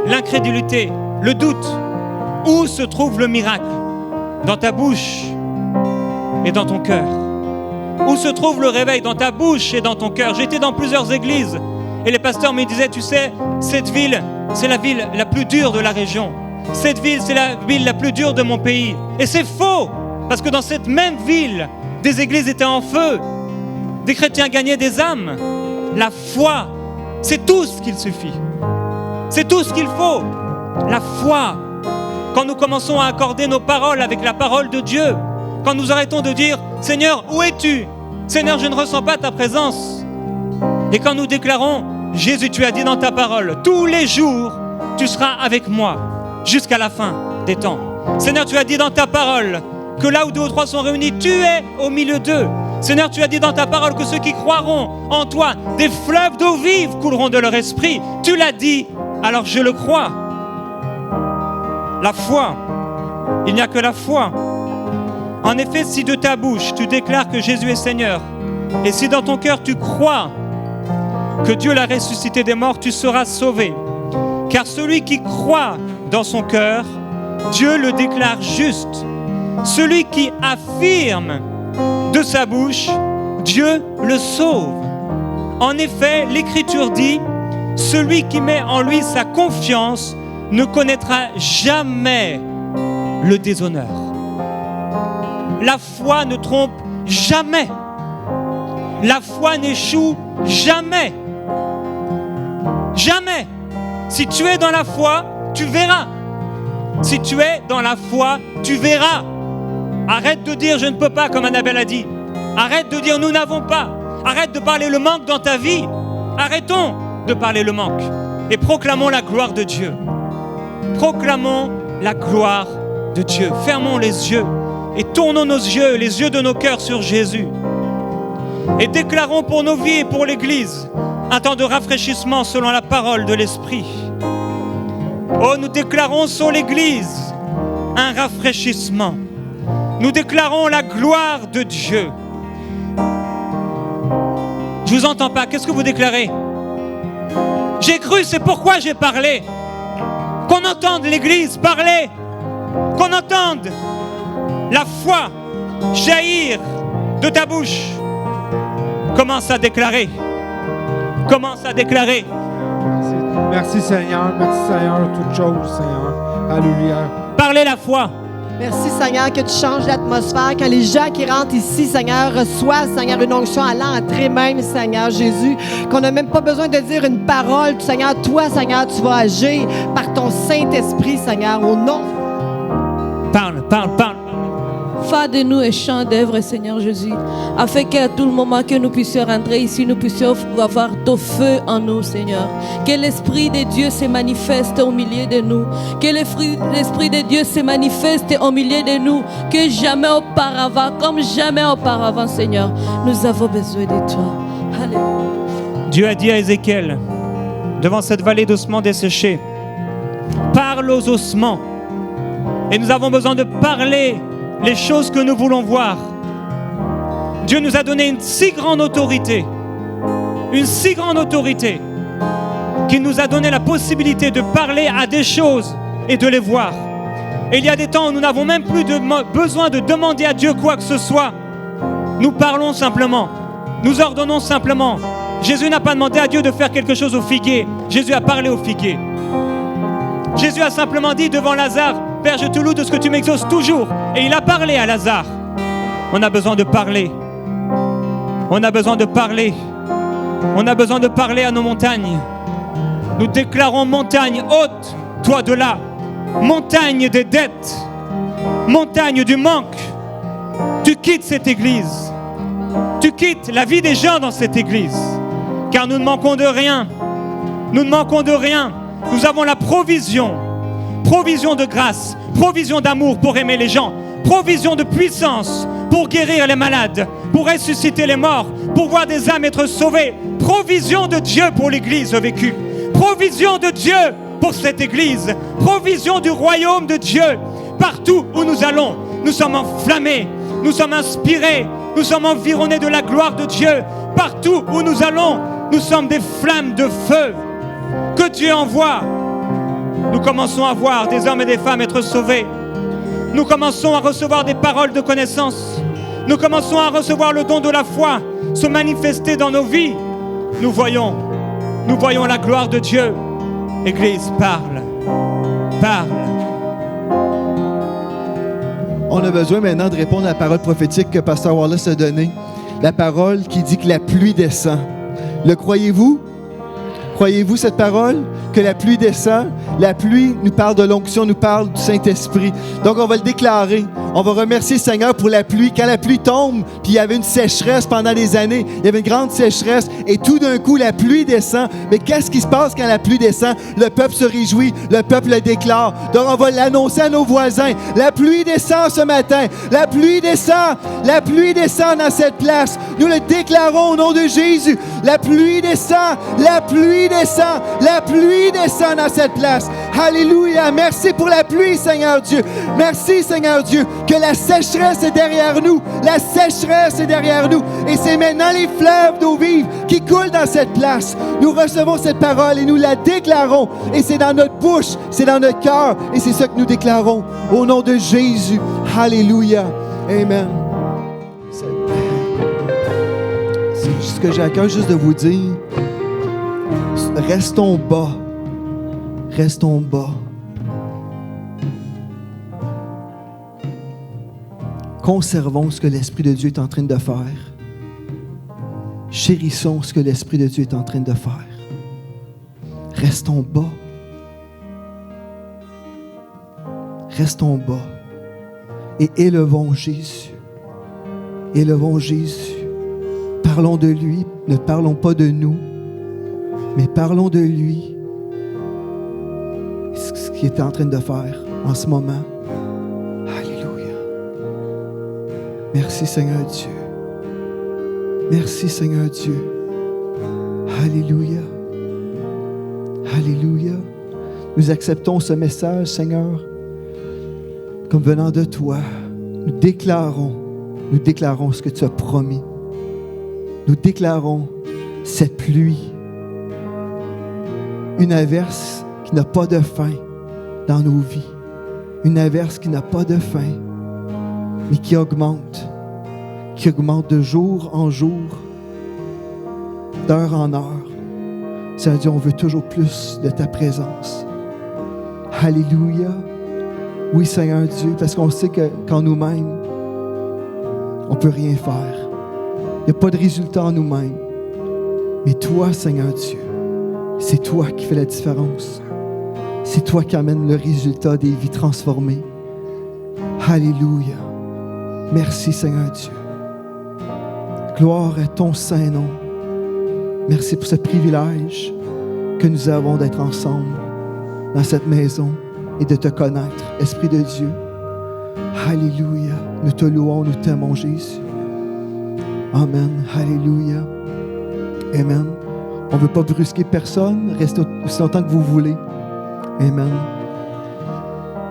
L'incrédulité, le doute. Où se trouve le miracle? Dans ta bouche et dans ton cœur. Où se trouve le réveil? Dans ta bouche et dans ton cœur. J'étais dans plusieurs églises et les pasteurs me disaient, tu sais, cette ville, c'est la ville la plus dure de la région. Cette ville, c'est la ville la plus dure de mon pays. Et c'est faux, parce que dans cette même ville, des églises étaient en feu. des chrétiens gagner des âmes. La foi, c'est tout ce qu'il suffit. C'est tout ce qu'il faut. La foi. Quand nous commençons à accorder nos paroles avec la parole de Dieu, quand nous arrêtons de dire « Seigneur, où es-tu ? Seigneur, je ne ressens pas ta présence. » Et quand nous déclarons « Jésus, tu as dit dans ta parole, tous les jours, tu seras avec moi jusqu'à la fin des temps. Seigneur, tu as dit dans ta parole que là où 2 ou 3 sont réunis, tu es au milieu d'eux. Seigneur, tu as dit dans ta parole que ceux qui croiront en toi, des fleuves d'eau vive couleront de leur esprit. Tu l'as dit, alors je le crois. » La foi, il n'y a que la foi. En effet, si de ta bouche tu déclares que Jésus est Seigneur, et si dans ton cœur tu crois que Dieu l'a ressuscité des morts, tu seras sauvé. Car celui qui croit dans son cœur, Dieu le déclare juste. Celui qui affirme de sa bouche, Dieu le sauve. En effet, l'Écriture dit, celui qui met en lui sa confiance ne connaîtra jamais le déshonneur. La foi ne trompe jamais. La foi n'échoue jamais. Jamais. Si tu es dans la foi, tu verras. Si tu es dans la foi, tu verras. Arrête de dire je ne peux pas comme Annabelle a dit. Arrête de dire nous n'avons pas. Arrête de parler le manque dans ta vie. Arrêtons de parler le manque. Et proclamons la gloire de Dieu. Proclamons la gloire de Dieu. Fermons les yeux et tournons nos yeux, les yeux de nos cœurs sur Jésus. Et déclarons pour nos vies et pour l'Église un temps de rafraîchissement selon la parole de l'Esprit. Oh, nous déclarons sur l'Église un rafraîchissement. Nous déclarons la gloire de Dieu. Je ne vous entends pas. Qu'est-ce que vous déclarez? J'ai cru, c'est pourquoi j'ai parlé. Qu'on entende l'Église parler. Qu'on entende la foi jaillir de ta bouche. Commence à déclarer. Commence à déclarer. Merci Seigneur, toutes choses Seigneur. Alléluia. Parlez la foi. Merci Seigneur que tu changes l'atmosphère. Quand les gens qui rentrent ici, Seigneur, reçoivent, Seigneur, une onction à l'entrée même, Seigneur Jésus, qu'on n'a même pas besoin de dire une parole. Seigneur, toi, Seigneur, tu vas agir par ton Saint-Esprit, Seigneur, au nom. Parle. Fais de nous un chant d'œuvre, Seigneur Jésus, afin qu'à tout le moment que nous puissions rentrer ici, nous puissions avoir ton feu en nous, Seigneur. Que l'Esprit de Dieu se manifeste au milieu de nous. Que l'Esprit de Dieu se manifeste au milieu de nous. Que jamais auparavant, comme jamais auparavant, Seigneur, nous avons besoin de toi. Alléluia. Dieu a dit à Ézéchiel, devant cette vallée d'ossements desséchés, parle aux ossements. Et nous avons besoin de parler les choses que nous voulons voir. Dieu nous a donné une si grande autorité, qu'il nous a donné la possibilité de parler à des choses et de les voir. Et il y a des temps où nous n'avons même plus besoin de demander à Dieu quoi que ce soit. Nous parlons simplement, nous ordonnons simplement. Jésus n'a pas demandé à Dieu de faire quelque chose au figuier. Jésus a parlé au figuier. Jésus a simplement dit devant Lazare, Père, je te loue de ce que tu m'exauces toujours. Et il a parlé à Lazare. On a besoin de parler. On a besoin de parler. On a besoin de parler à nos montagnes. Nous déclarons montagne haute, toi de là. Montagne des dettes. Montagne du manque. Tu quittes cette église. Tu quittes la vie des gens dans cette église. Car nous ne manquons de rien. Nous ne manquons de rien. Nous avons la provision de grâce, provision d'amour pour aimer les gens, provision de puissance pour guérir les malades, pour ressusciter les morts, pour voir des âmes être sauvées, provision de Dieu pour l'église vécue, provision de Dieu pour cette église, provision du royaume de Dieu. Partout où nous allons, nous sommes enflammés, nous sommes inspirés, nous sommes environnés de la gloire de Dieu. Partout où nous allons, nous sommes des flammes de feu que Dieu envoie. Nous commençons à voir des hommes et des femmes être sauvés. Nous commençons à recevoir des paroles de connaissance. Nous commençons à recevoir le don de la foi se manifester dans nos vies. Nous voyons la gloire de Dieu. Église, parle. On a besoin maintenant de répondre à la parole prophétique que Pasteur Wallace a donnée. La parole qui dit que la pluie descend. Le croyez-vous? Croyez-vous cette parole? Que la pluie descend? La pluie nous parle de l'onction, nous parle du Saint-Esprit. Donc, on va le déclarer. On va remercier le Seigneur pour la pluie. Quand la pluie tombe, puis il y avait une sécheresse pendant des années, il y avait une grande sécheresse, et tout d'un coup, la pluie descend. Mais qu'est-ce qui se passe quand la pluie descend? Le peuple se réjouit, le peuple le déclare. Donc, on va l'annoncer à nos voisins. La pluie descend ce matin. La pluie descend. La pluie descend dans cette place. Nous le déclarons au nom de Jésus. La pluie descend. La pluie descend. La pluie descend dans cette place. Alléluia. Merci pour la pluie, Seigneur Dieu. Merci, Seigneur Dieu, que la sécheresse est derrière nous. La sécheresse est derrière nous. Et c'est maintenant les fleuves d'eau vive qui coulent dans cette place. Nous recevons cette parole et nous la déclarons. Et c'est dans notre bouche, c'est dans notre cœur. Et c'est ce que nous déclarons au nom de Jésus. Alléluia. Amen. C'est ce que j'ai à cœur juste de vous dire. Restons bas. Restons bas. Conservons ce que l'Esprit de Dieu est en train de faire. Chérissons ce que l'Esprit de Dieu est en train de faire. Restons bas. Restons bas. Et élevons Jésus. Élevons Jésus. Parlons de lui. Ne parlons pas de nous, mais parlons de lui. Ce qu'il est en train de faire en ce moment. Alléluia. Merci Seigneur Dieu. Merci Seigneur Dieu. Alléluia. Alléluia. Nous acceptons ce message, Seigneur, comme venant de toi. Nous déclarons ce que tu as promis. Nous déclarons cette pluie. Une averse qui n'a pas de fin dans nos vies. Une averse qui n'a pas de fin, mais qui augmente de jour en jour, d'heure en heure. Seigneur Dieu, on veut toujours plus de ta présence. Alléluia. Oui, Seigneur Dieu, parce qu'on sait qu'en nous-mêmes, on ne peut rien faire. Il n'y a pas de résultat en nous-mêmes. Mais toi, Seigneur Dieu, c'est toi qui fais la différence. C'est toi qui amène le résultat des vies transformées. Alléluia. Merci, Seigneur Dieu. Gloire à ton saint nom. Merci pour ce privilège que nous avons d'être ensemble dans cette maison et de te connaître, Esprit de Dieu. Alléluia. Nous te louons, nous t'aimons, Jésus. Amen. Alléluia. Amen. On ne veut pas brusquer personne. Restez aussi longtemps que vous voulez. Amen.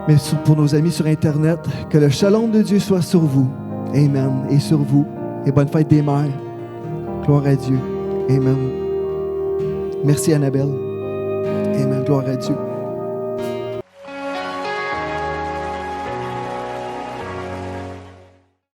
Mais pour nos amis sur Internet, que le shalom de Dieu soit sur vous. Amen. Et sur vous. Et bonne fête des mères. Gloire à Dieu. Amen. Merci Annabelle. Amen. Gloire à Dieu.